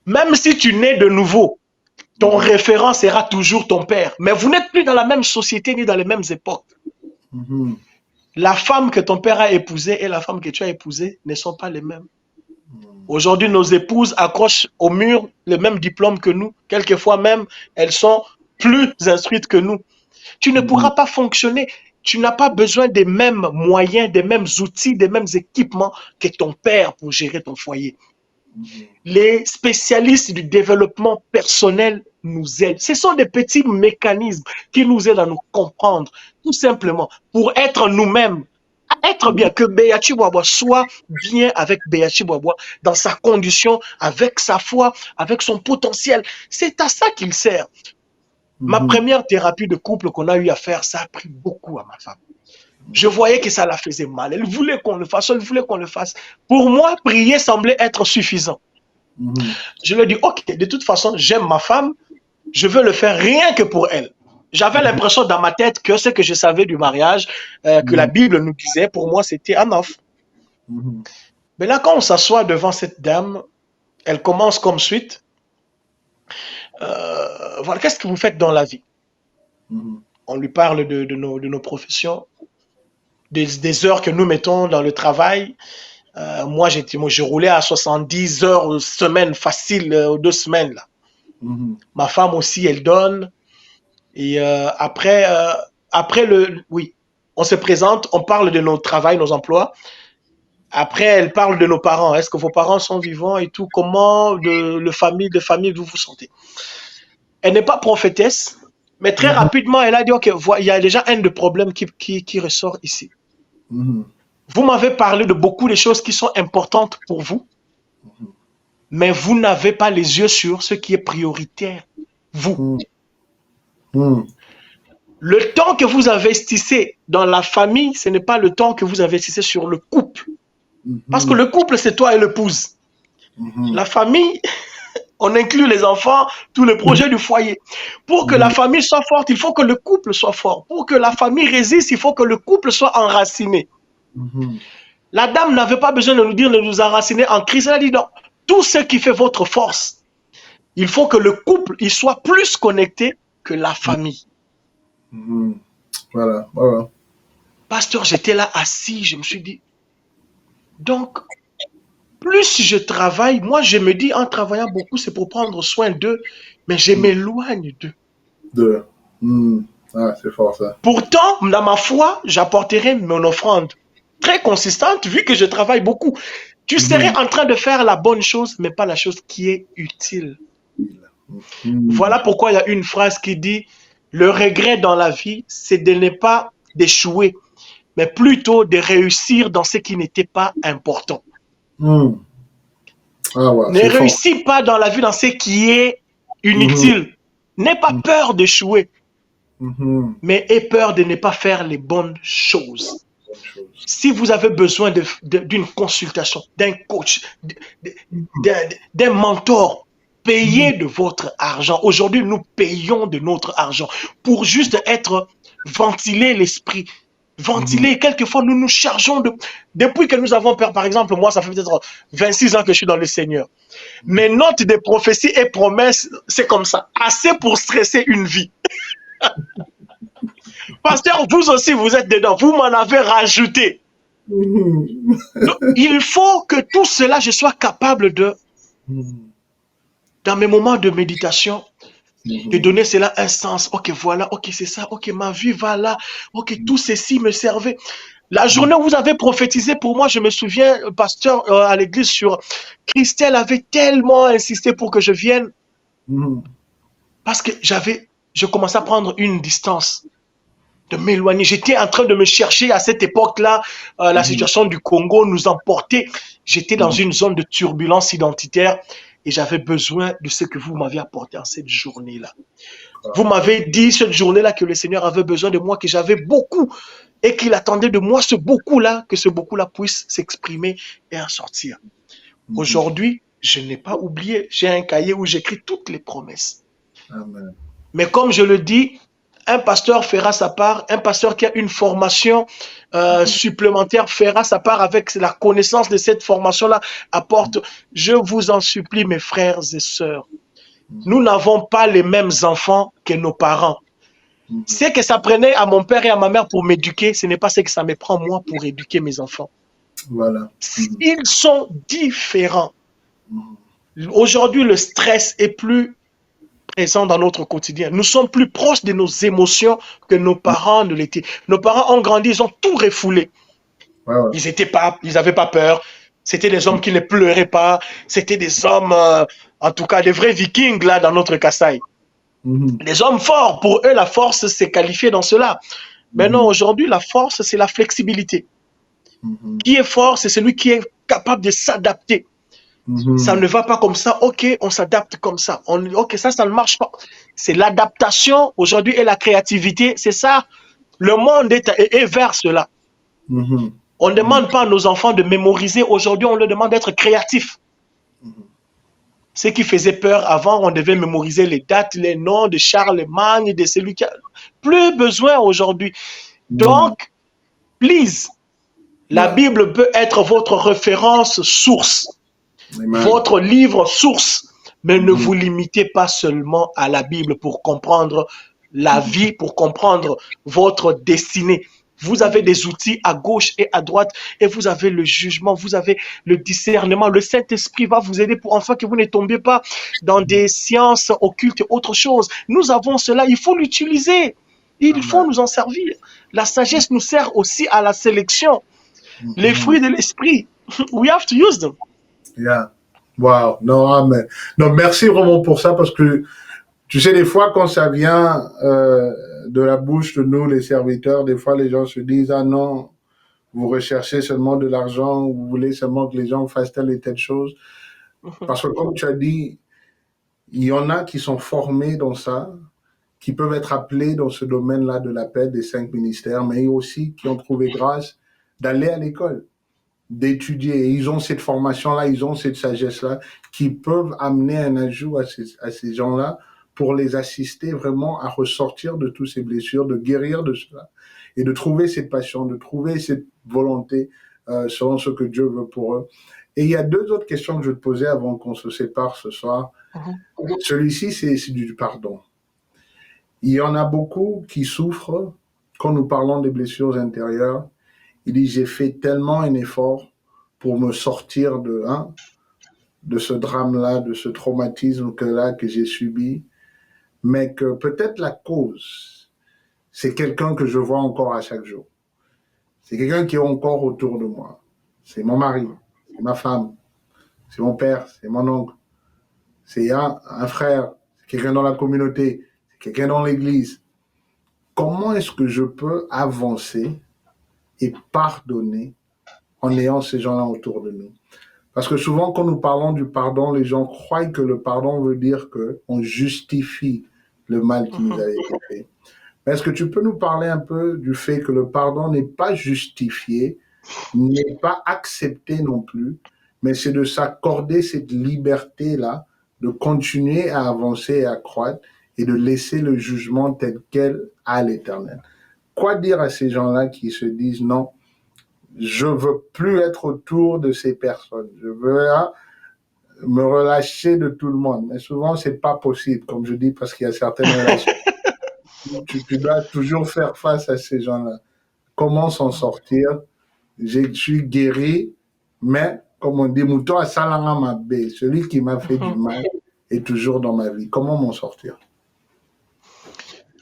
Même si tu nais de nouveau, ton référent sera toujours ton père. Mais vous n'êtes plus dans la même société ni dans les mêmes époques. La femme que ton père a épousée et la femme que tu as épousée ne sont pas les mêmes. Aujourd'hui, nos épouses accrochent au mur le même diplôme que nous. Quelquefois même, elles sont plus instruites que nous. Tu ne pourras pas fonctionner. Tu n'as pas besoin des mêmes moyens, des mêmes outils, des mêmes équipements que ton père pour gérer ton foyer. Les spécialistes du développement personnel nous aident. Ce sont des petits mécanismes qui nous aident à nous comprendre, tout simplement, pour être nous-mêmes, être bien, que Béachi Boaboa soit bien avec Béachi Boaboa, dans sa condition, avec sa foi, avec son potentiel. C'est à ça qu'il sert. Ma première thérapie de couple qu'on a eu à faire, ça a pris beaucoup à ma femme. Je voyais que ça la faisait mal. Elle voulait qu'on le fasse. Pour moi, prier semblait être suffisant. Je lui ai dit, ok, de toute façon, j'aime ma femme, je veux le faire rien que pour elle. J'avais l'impression dans ma tête que ce que je savais du mariage, que la Bible nous disait, pour moi, c'était un off. Mais là, quand on s'assoit devant cette dame, elle commence comme suite. Voilà, qu'est-ce que vous faites dans la vie? On lui parle de nos professions, des heures que nous mettons dans le travail. Moi, je roulais à 70 heures semaine facile, 2 semaines. Là. Ma femme aussi, elle donne. Et après, on se présente, on parle de nos travails, nos emplois. Après, elle parle de nos parents. Est-ce que vos parents sont vivants et tout? Comment de famille vous vous sentez? Elle n'est pas prophétesse, mais très rapidement, elle a dit, ok, il y a déjà un de problèmes qui ressort ici. Vous m'avez parlé de beaucoup de choses qui sont importantes pour vous, mais vous n'avez pas les yeux sur ce qui est prioritaire, vous. Le temps que vous investissez dans la famille, ce n'est pas le temps que vous investissez sur le couple. Parce que le couple, c'est toi et l'épouse. La famille, on inclut les enfants, tous les projets du foyer. Pour que la famille soit forte, il faut que le couple soit fort. Pour que la famille résiste, il faut que le couple soit enraciné. La dame n'avait pas besoin de nous dire de nous enraciner en Christ. Elle a dit non, tout ce qui fait votre force, il faut que le couple il soit plus connecté que la famille. Voilà. Pasteur, j'étais là assis, je me suis dit, donc, plus je travaille, moi je me dis en travaillant beaucoup, c'est pour prendre soin d'eux, mais je m'éloigne d'eux. C'est fort ça. Pourtant, dans ma foi, j'apporterai mon offrande très consistante vu que je travaille beaucoup. Tu serais en train de faire la bonne chose, mais pas la chose qui est utile. Voilà pourquoi il y a une phrase qui dit « Le regret dans la vie, c'est de ne pas d'échouer, mais plutôt de réussir dans ce qui n'était pas important. » Ne réussis pas dans la vie dans ce qui est inutile. N'aie pas peur d'échouer, mais aie peur de ne pas faire les bonnes choses. Si vous avez besoin d'une consultation, d'un coach, d'un mentor, payez de votre argent. Aujourd'hui, nous payons de notre argent pour juste être ventilé l'esprit, ventiler. Quelquefois, nous nous chargeons de... Depuis que nous avons peur, par exemple, moi, ça fait peut-être 26 ans que je suis dans le Seigneur. Mes notes de prophéties et promesses, c'est comme ça. Assez pour stresser une vie. Pasteur, vous aussi, vous êtes dedans. Vous m'en avez rajouté. Donc, il faut que tout cela, je sois capable de, dans mes moments de méditation, de donner cela un sens. Ok, voilà, ok, c'est ça, ok, ma vie va là, ok, tout ceci me servait. La journée où vous avez prophétisé pour moi, je me souviens, pasteur, à l'église, sur Christelle avait tellement insisté pour que je vienne, parce que je commençais à prendre une distance, de m'éloigner. J'étais en train de me chercher à cette époque-là. La situation du Congo nous emportait. J'étais dans une zone de turbulence identitaire et j'avais besoin de ce que vous m'avez apporté en cette journée-là. Vous m'avez dit cette journée-là que le Seigneur avait besoin de moi, que j'avais beaucoup et qu'il attendait de moi ce beaucoup-là, que ce beaucoup-là puisse s'exprimer et en sortir. Aujourd'hui, je n'ai pas oublié. J'ai un cahier où j'écris toutes les promesses. Amen. Mais comme je le dis, un pasteur fera sa part, un pasteur qui a une formation supplémentaire fera sa part avec la connaissance de cette formation-là, apporte. Je vous en supplie, mes frères et sœurs, nous n'avons pas les mêmes enfants que nos parents. Ce que ça prenait à mon père et à ma mère pour m'éduquer, ce n'est pas ce que ça me prend moi pour éduquer mes enfants. Voilà. Ils sont différents. Aujourd'hui, le stress est plus présent dans notre quotidien. Nous sommes plus proches de nos émotions que nos parents ne l'étaient. Nos parents ont grandi, ils ont tout refoulé. Ouais. Ils n'avaient pas peur. C'était des hommes qui ne pleuraient pas. C'était des hommes, en tout cas, des vrais vikings là dans notre Kasaï. Les hommes forts, pour eux, la force s'est qualifiée dans cela. Mais non, aujourd'hui, la force, c'est la flexibilité. Qui est fort, c'est celui qui est capable de s'adapter. Ça ne va pas comme ça, ok, on s'adapte comme ça. Ok, ça ne marche pas. C'est l'adaptation aujourd'hui et la créativité, c'est ça. Le monde est vers cela. On ne demande pas à nos enfants de mémoriser. Aujourd'hui, on leur demande d'être créatifs. Ce qui faisait peur avant, on devait mémoriser les dates, les noms de Charlemagne, de celui qui a... Plus besoin aujourd'hui. Donc, please, la Bible peut être votre référence source. Amen. Votre livre source, mais ne vous limitez pas seulement à la Bible pour comprendre la vie, pour comprendre votre destinée. Vous avez des outils à gauche et à droite et vous avez le jugement, vous avez le discernement. Le Saint-Esprit va vous aider pour enfin que vous ne tombiez pas dans des sciences occultes et autre chose. Nous avons cela, il faut l'utiliser. Il faut nous en servir. La sagesse nous sert aussi à la sélection. Les fruits de l'esprit, we have to use them. Yeah. Wow. Non, amen. Non, merci vraiment pour ça parce que tu sais, des fois, quand ça vient de la bouche de nous, les serviteurs, des fois, les gens se disent, ah non, vous recherchez seulement de l'argent, vous voulez seulement que les gens fassent telle et telle chose. Parce que comme tu as dit, il y en a qui sont formés dans ça, qui peuvent être appelés dans ce domaine-là de l'appel des 5 ministères, mais aussi qui ont trouvé grâce d'aller à l'école, d'étudier. Et ils ont cette formation-là, ils ont cette sagesse-là, qui peuvent amener un ajout à ces gens-là pour les assister vraiment à ressortir de toutes ces blessures, de guérir de cela, et de trouver cette passion, de trouver cette volonté selon ce que Dieu veut pour eux. Et il y a 2 autres questions que je vais te posais avant qu'on se sépare ce soir. Celui-ci, c'est du pardon. Il y en a beaucoup qui souffrent quand nous parlons des blessures intérieures. Il dit, j'ai fait tellement un effort pour me sortir de ce drame-là, de ce traumatisme que j'ai subi, mais que peut-être la cause, c'est quelqu'un que je vois encore à chaque jour. C'est quelqu'un qui est encore autour de moi. C'est mon mari, c'est ma femme, c'est mon père, c'est mon oncle, c'est un frère, c'est quelqu'un dans la communauté, c'est quelqu'un dans l'église. Comment est-ce que je peux avancer et pardonner en ayant ces gens-là autour de nous? Parce que souvent, quand nous parlons du pardon, les gens croient que le pardon veut dire qu'on justifie le mal qui nous a été fait. Mais est-ce que tu peux nous parler un peu du fait que le pardon n'est pas justifié, n'est pas accepté non plus, mais c'est de s'accorder cette liberté-là, de continuer à avancer et à croître et de laisser le jugement tel quel à l'éternel. quoi dire à ces gens-là qui se disent non, je veux plus être autour de ces personnes, je veux me relâcher de tout le monde. Mais souvent, c'est pas possible, comme je dis, parce qu'il y a certaines relations. Tu dois toujours faire face à ces gens-là. Comment s'en sortir? Je suis guéri, mais comme on dit, mouton à salanga mabé, celui qui m'a fait du mal est toujours dans ma vie. Comment m'en sortir?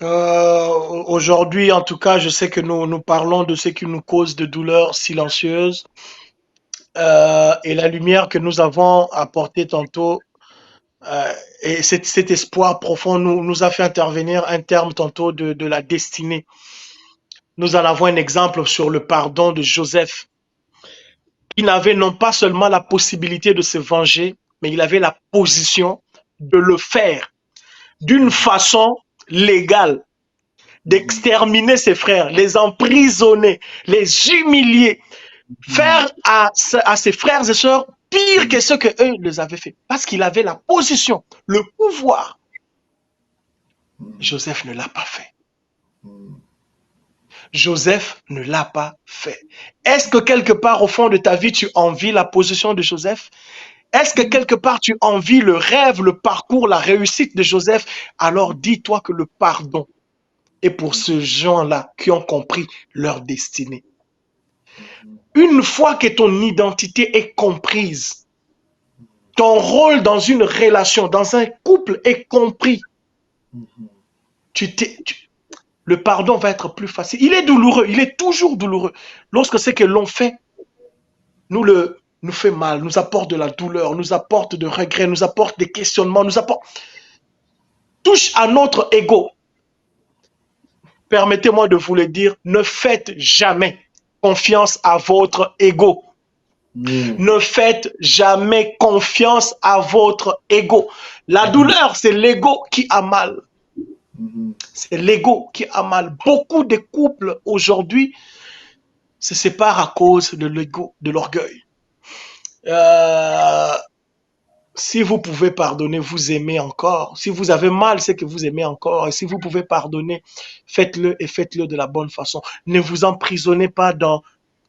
Aujourd'hui, en tout cas, je sais que nous parlons de ce qui nous cause de douleurs silencieuses et la lumière que nous avons apportée tantôt et cet espoir profond nous a fait intervenir un terme tantôt de la destinée. Nous en avons un exemple sur le pardon de Joseph, qui n'avait non pas seulement la possibilité de se venger, mais il avait la position de le faire d'une façon légale, d'exterminer ses frères, les emprisonner, les humilier, faire à ses frères et sœurs pire que ce que eux les avaient fait. Parce qu'il avait la position, le pouvoir. Joseph ne l'a pas fait. Joseph ne l'a pas fait. Est-ce que quelque part au fond de ta vie, tu envies la position de Joseph? Est-ce que quelque part tu envies le rêve, le parcours, la réussite de Joseph? Alors dis-toi que le pardon est pour ces gens-là qui ont compris leur destinée. Une fois que ton identité est comprise, ton rôle dans une relation, dans un couple est compris, le pardon va être plus facile. Il est douloureux, il est toujours douloureux. Lorsque ce que l'on fait nous fait mal, nous apporte de la douleur, nous apporte de regrets, nous apporte des questionnements, touche à notre ego. Permettez-moi de vous le dire, ne faites jamais confiance à votre ego. Ne faites jamais confiance à votre ego. La douleur, c'est l'ego qui a mal. C'est l'ego qui a mal. Beaucoup de couples aujourd'hui se séparent à cause de l'ego, de l'orgueil. Si vous pouvez pardonner, vous aimez encore. Si vous avez mal, c'est que vous aimez encore. Et si vous pouvez pardonner, faites-le et faites-le de la bonne façon. Ne vous emprisonnez pas dans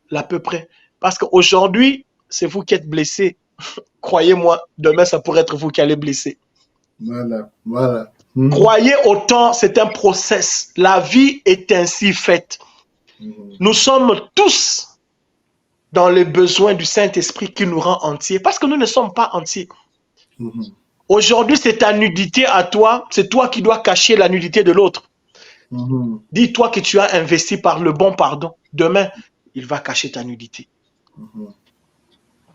l'à peu près. Parce qu'aujourd'hui, c'est vous qui êtes blessé. Croyez-moi, demain, ça pourrait être vous qui allez blesser. Voilà, voilà. Croyez au temps, c'est un process. La vie est ainsi faite. Nous sommes tous dans les besoins du Saint-Esprit qui nous rend entiers. Parce que nous ne sommes pas entiers. Aujourd'hui, c'est ta nudité à toi. C'est toi qui dois cacher la nudité de l'autre. Dis-toi que tu as investi par le bon pardon. Demain, il va cacher ta nudité.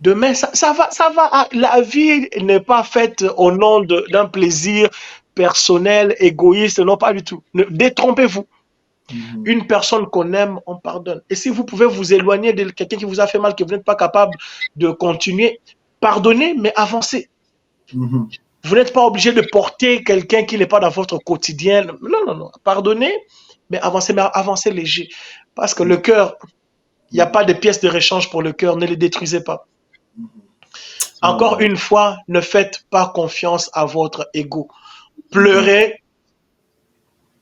Demain, ça va. La vie n'est pas faite au nom d'un plaisir personnel, égoïste. Non, pas du tout. Détrompez-vous. Une personne qu'on aime, on pardonne. Et si vous pouvez vous éloigner de quelqu'un qui vous a fait mal, que vous n'êtes pas capable de continuer, pardonnez, mais avancez. Vous n'êtes pas obligé de porter quelqu'un qui n'est pas dans votre quotidien. Non. Pardonnez, mais avancez léger. Parce que le cœur, il n'y a pas de pièces de rechange pour le cœur. Ne les détruisez pas. Encore une fois, ne faites pas confiance à votre ego. Pleurez,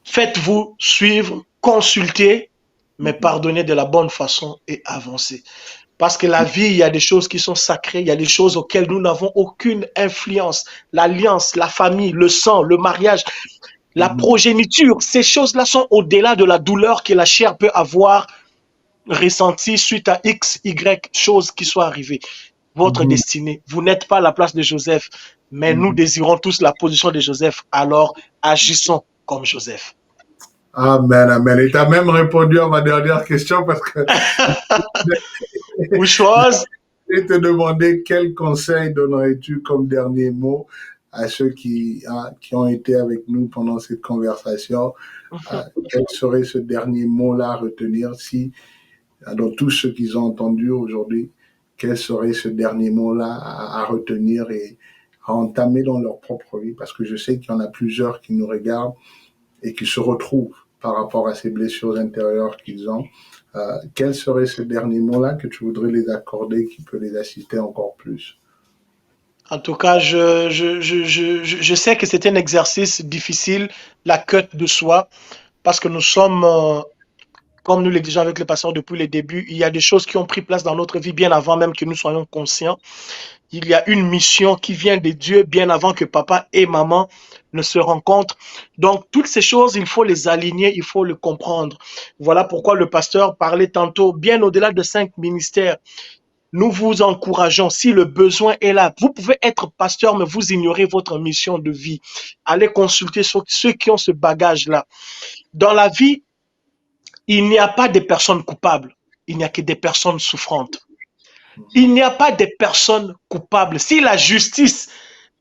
faites-vous suivre, consultez, mais pardonnez de la bonne façon et avancez. Parce que la vie, il y a des choses qui sont sacrées, il y a des choses auxquelles nous n'avons aucune influence. L'alliance, la famille, le sang, le mariage, la progéniture, ces choses-là sont au-delà de la douleur que la chair peut avoir ressentie suite à X, Y choses qui sont arrivées. Votre destinée, vous n'êtes pas à la place de Joseph, mais nous désirons tous la position de Joseph, alors agissons comme Joseph. Amen, amen. Et tu as même répondu à ma dernière question parce que Which was? Je vais te demander quel conseil donnerais-tu comme dernier mot à ceux qui ont été avec nous pendant cette conversation. Quel serait ce dernier mot-là à retenir si, dans tout ce qu'ils ont entendu aujourd'hui, quel serait ce dernier mot-là à retenir et à entamer dans leur propre vie? Parce que je sais qu'il y en a plusieurs qui nous regardent et qui se retrouvent par rapport à ces blessures intérieures qu'ils ont. Quel serait ce dernier mot-là que tu voudrais les accorder, qui peut les assister encore plus? En tout cas, je sais que c'est un exercice difficile, la quête de soi, parce que nous sommes comme nous l'exigeons avec le pasteur depuis le début, il y a des choses qui ont pris place dans notre vie bien avant même que nous soyons conscients. Il y a une mission qui vient de Dieu bien avant que papa et maman ne se rencontrent. Donc, toutes ces choses, il faut les aligner, il faut le comprendre. Voilà pourquoi le pasteur parlait tantôt, bien au-delà de 5 ministères. Nous vous encourageons, si le besoin est là, vous pouvez être pasteur, mais vous ignorez votre mission de vie. Allez consulter ceux qui ont ce bagage-là. Dans la vie, il n'y a pas de personnes coupables, il n'y a que des personnes souffrantes. Il n'y a pas de personnes coupables. Si la justice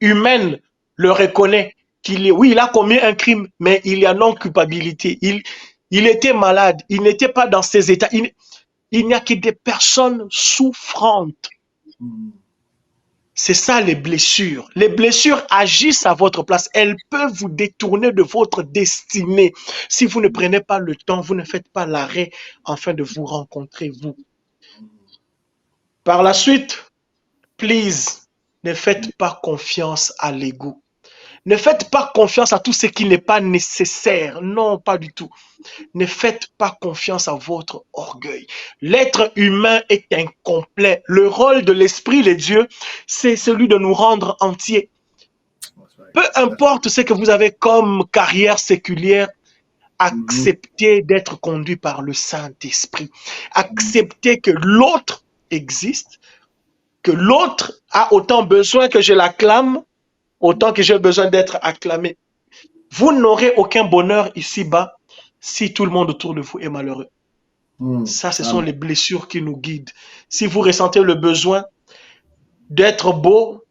humaine le reconnaît, oui, il a commis un crime, mais il y a non-culpabilité. Il était malade, il n'était pas dans ses états. Il n'y a que des personnes souffrantes. C'est ça les blessures. Les blessures agissent à votre place. Elles peuvent vous détourner de votre destinée. Si vous ne prenez pas le temps, vous ne faites pas l'arrêt afin de vous rencontrer, vous. Par la suite, please, ne faites pas confiance à l'ego. Ne faites pas confiance à tout ce qui n'est pas nécessaire. Non, pas du tout. Ne faites pas confiance à votre orgueil. L'être humain est incomplet. Le rôle de l'esprit de Dieu, c'est celui de nous rendre entiers. Peu importe ce que vous avez comme carrière séculière, acceptez d'être conduit par le Saint-Esprit. Acceptez que l'autre existe, que l'autre a autant besoin que je l'acclame, autant que j'ai besoin d'être acclamé. Vous n'aurez aucun bonheur ici-bas si tout le monde autour de vous est malheureux. Ça, ce sont les blessures qui nous guident. Si vous ressentez le besoin d'être beau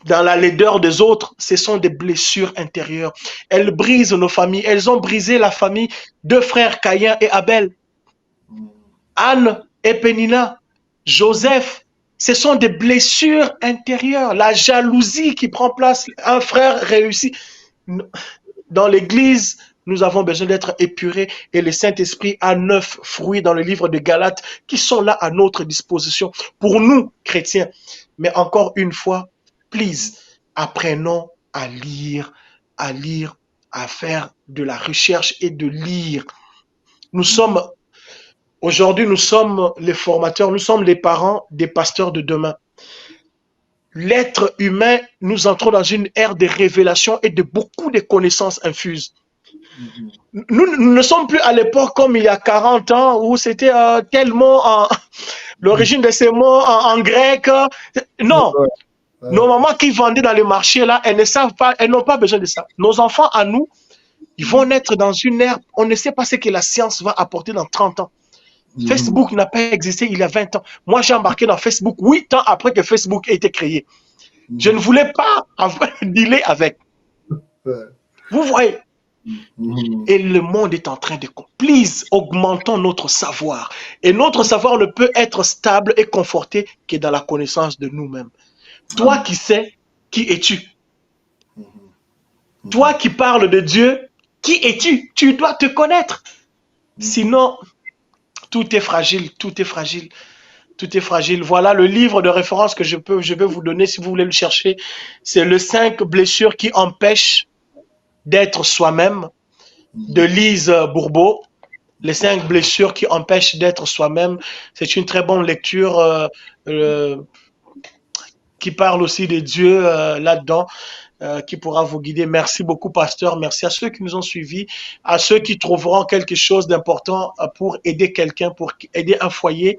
dans la laideur des autres, ce sont des blessures intérieures. Elles brisent nos familles. Elles ont brisé la famille de frères Caïn et Abel. Anne et Pénina, Joseph, ce sont des blessures intérieures. La jalousie qui prend place, un frère réussit. Dans l'église, nous avons besoin d'être épurés et le Saint-Esprit a 9 fruits dans le livre de Galates qui sont là à notre disposition pour nous, chrétiens. Mais encore une fois, please, apprenons à lire, à faire de la recherche et de lire. Aujourd'hui, nous sommes les formateurs, nous sommes les parents des pasteurs de demain. L'être humain, nous entrons dans une ère de révélation et de beaucoup de connaissances infuses. Nous ne sommes plus à l'époque comme il y a 40 ans où c'était tel mot, l'origine de ces mots en grec. Non, nos mamans qui vendaient dans les marchés, là, elles ne savent pas, elles n'ont pas besoin de ça. Nos enfants à nous, ils vont naître dans une ère, on ne sait pas ce que la science va apporter dans 30 ans. Facebook n'a pas existé il y a 20 ans. Moi, j'ai embarqué dans Facebook 8 ans après que Facebook ait été créé. Je ne voulais pas dealer avec. Vous voyez? Et le monde est en train de... Please, augmentons notre savoir. Et notre savoir ne peut être stable et conforté que dans la connaissance de nous-mêmes. Toi qui sais, qui es-tu? Toi qui parles de Dieu, qui es-tu? Tu dois te connaître. Sinon... tout est fragile, tout est fragile, tout est fragile. Voilà le livre de référence que je vais vous donner si vous voulez le chercher. C'est les 5 blessures qui empêchent d'être soi-même de Lise Bourbeau. Les 5 blessures qui empêchent d'être soi-même. C'est une très bonne lecture qui parle aussi de Dieu là-dedans. Qui pourra vous guider. Merci beaucoup, pasteur. Merci à ceux qui nous ont suivis, à ceux qui trouveront quelque chose d'important pour aider quelqu'un, pour aider un foyer.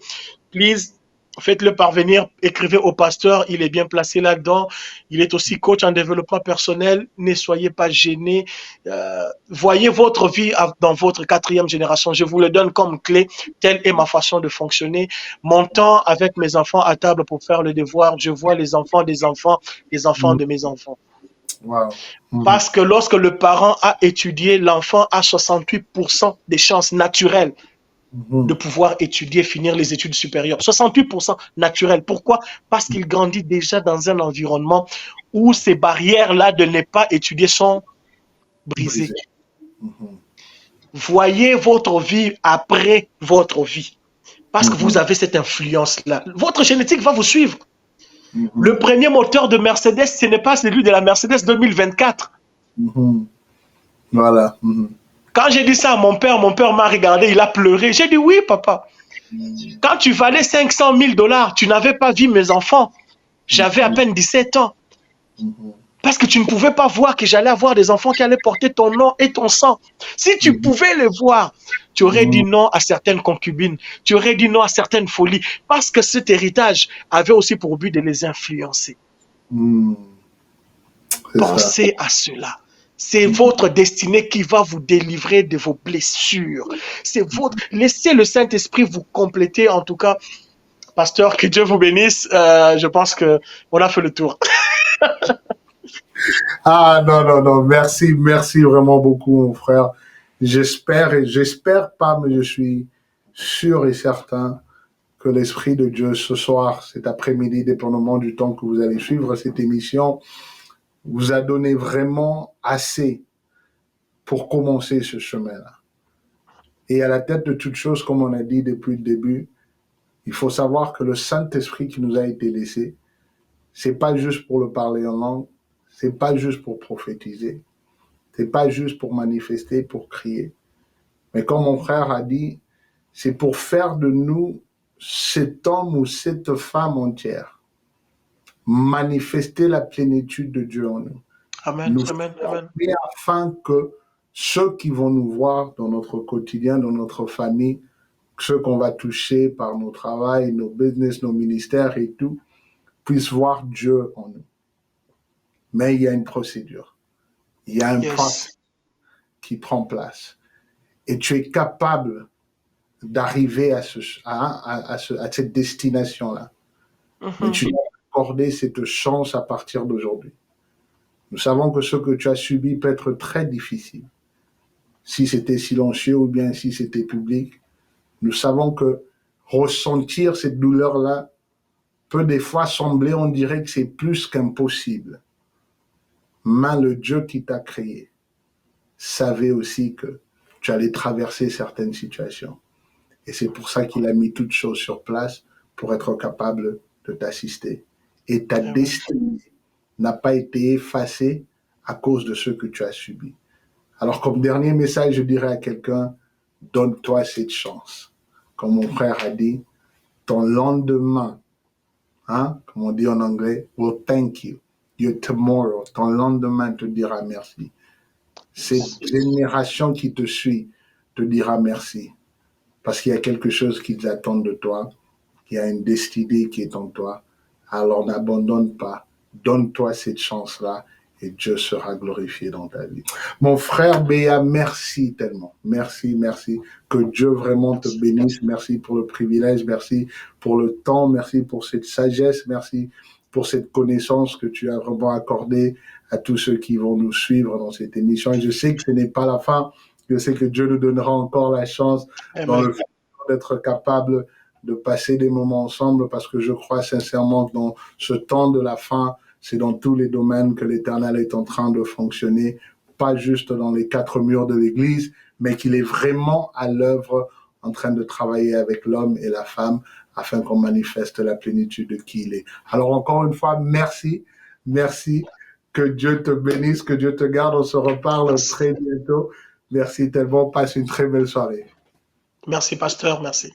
Please, faites-le parvenir. Écrivez au pasteur. Il est bien placé là-dedans. Il est aussi coach en développement personnel. Ne soyez pas gênés. Voyez votre vie dans votre 4e génération. Je vous le donne comme clé. Telle est ma façon de fonctionner. Mon temps avec mes enfants à table pour faire le devoir. Je vois les enfants des enfants, les enfants de mes enfants. Wow. Parce que lorsque le parent a étudié, l'enfant a 68% des chances naturelles de pouvoir étudier, finir les études supérieures. 68% naturel. Pourquoi? Parce qu'il grandit déjà dans un environnement où ces barrières-là de ne pas étudier sont brisées. Voyez votre vie après votre vie. Parce que vous avez cette influence-là. Votre génétique va vous suivre. Le premier moteur de Mercedes, ce n'est pas celui de la Mercedes 2024. Voilà. Quand j'ai dit ça à mon père m'a regardé, il a pleuré. J'ai dit oui, papa. Quand tu valais 500 000 $, tu n'avais pas vu mes enfants. J'avais à peine 17 ans. Parce que tu ne pouvais pas voir que j'allais avoir des enfants qui allaient porter ton nom et ton sang. Si tu pouvais les voir, tu aurais dit non à certaines concubines, tu aurais dit non à certaines folies, parce que cet héritage avait aussi pour but de les influencer. Pensez à cela. C'est votre destinée qui va vous délivrer de vos blessures. C'est votre. Laissez le Saint-Esprit vous compléter. En tout cas, pasteur, que Dieu vous bénisse. Je pense que on a fait le tour. Ah non, non, non, merci, merci vraiment beaucoup, mon frère. J'espère pas, mais je suis sûr et certain que l'Esprit de Dieu ce soir, cet après-midi, dépendamment du temps que vous allez suivre cette émission, vous a donné vraiment assez pour commencer ce chemin-là. Et à la tête de toute chose, comme on a dit depuis le début, il faut savoir que le Saint-Esprit qui nous a été laissé, c'est pas juste pour le parler en langue, c'est pas juste pour prophétiser, c'est pas juste pour manifester, pour crier. Mais comme mon frère a dit, c'est pour faire de nous cet homme ou cette femme entière, manifester la plénitude de Dieu en nous. Amen, Nous amen, amen. former afin que ceux qui vont nous voir dans notre quotidien, dans notre famille, ceux qu'on va toucher par nos travails, nos business, nos ministères et tout, puissent voir Dieu en nous. Mais il y a une procédure, il y a un processus qui prend place. Et tu es capable d'arriver à cette destination-là. Mais tu dois accorder cette chance à partir d'aujourd'hui. Nous savons que ce que tu as subi peut être très difficile. Si c'était silencieux ou bien si c'était public, nous savons que ressentir cette douleur-là peut des fois sembler, on dirait que c'est plus qu'impossible. Mais le Dieu qui t'a créé savait aussi que tu allais traverser certaines situations. Et c'est pour ça qu'il a mis toutes choses sur place pour être capable de t'assister. Et ta destinée n'a pas été effacée à cause de ce que tu as subi. Alors, comme dernier message, je dirais à quelqu'un, donne-toi cette chance. Comme mon frère a dit, ton lendemain, comme on dit en anglais, will thank you. Your tomorrow, ton lendemain te dira merci. Cette génération qui te suit te dira merci. Parce qu'il y a quelque chose qu'ils attendent de toi. Il y a une destinée qui est en toi. Alors n'abandonne pas. Donne-toi cette chance-là et Dieu sera glorifié dans ta vie. Mon frère Béa, merci tellement. Merci, merci. Que Dieu vraiment te bénisse. Merci pour le privilège. Merci pour le temps. Merci pour cette sagesse. Merci pour cette connaissance que tu as vraiment accordée à tous ceux qui vont nous suivre dans cette émission. Et je sais que ce n'est pas la fin. Je sais que Dieu nous donnera encore la chance dans le futur d'être capable de passer des moments ensemble parce que je crois sincèrement que dans ce temps de la fin, c'est dans tous les domaines que l'Éternel est en train de fonctionner, pas juste dans les quatre murs de l'Église, mais qu'il est vraiment à l'œuvre en train de travailler avec l'homme et la femme afin qu'on manifeste la plénitude de qui il est. Alors encore une fois, merci, merci, que Dieu te bénisse, que Dieu te garde, on se reparle très bientôt. Merci tellement, passe une très belle soirée. Merci, pasteur, merci.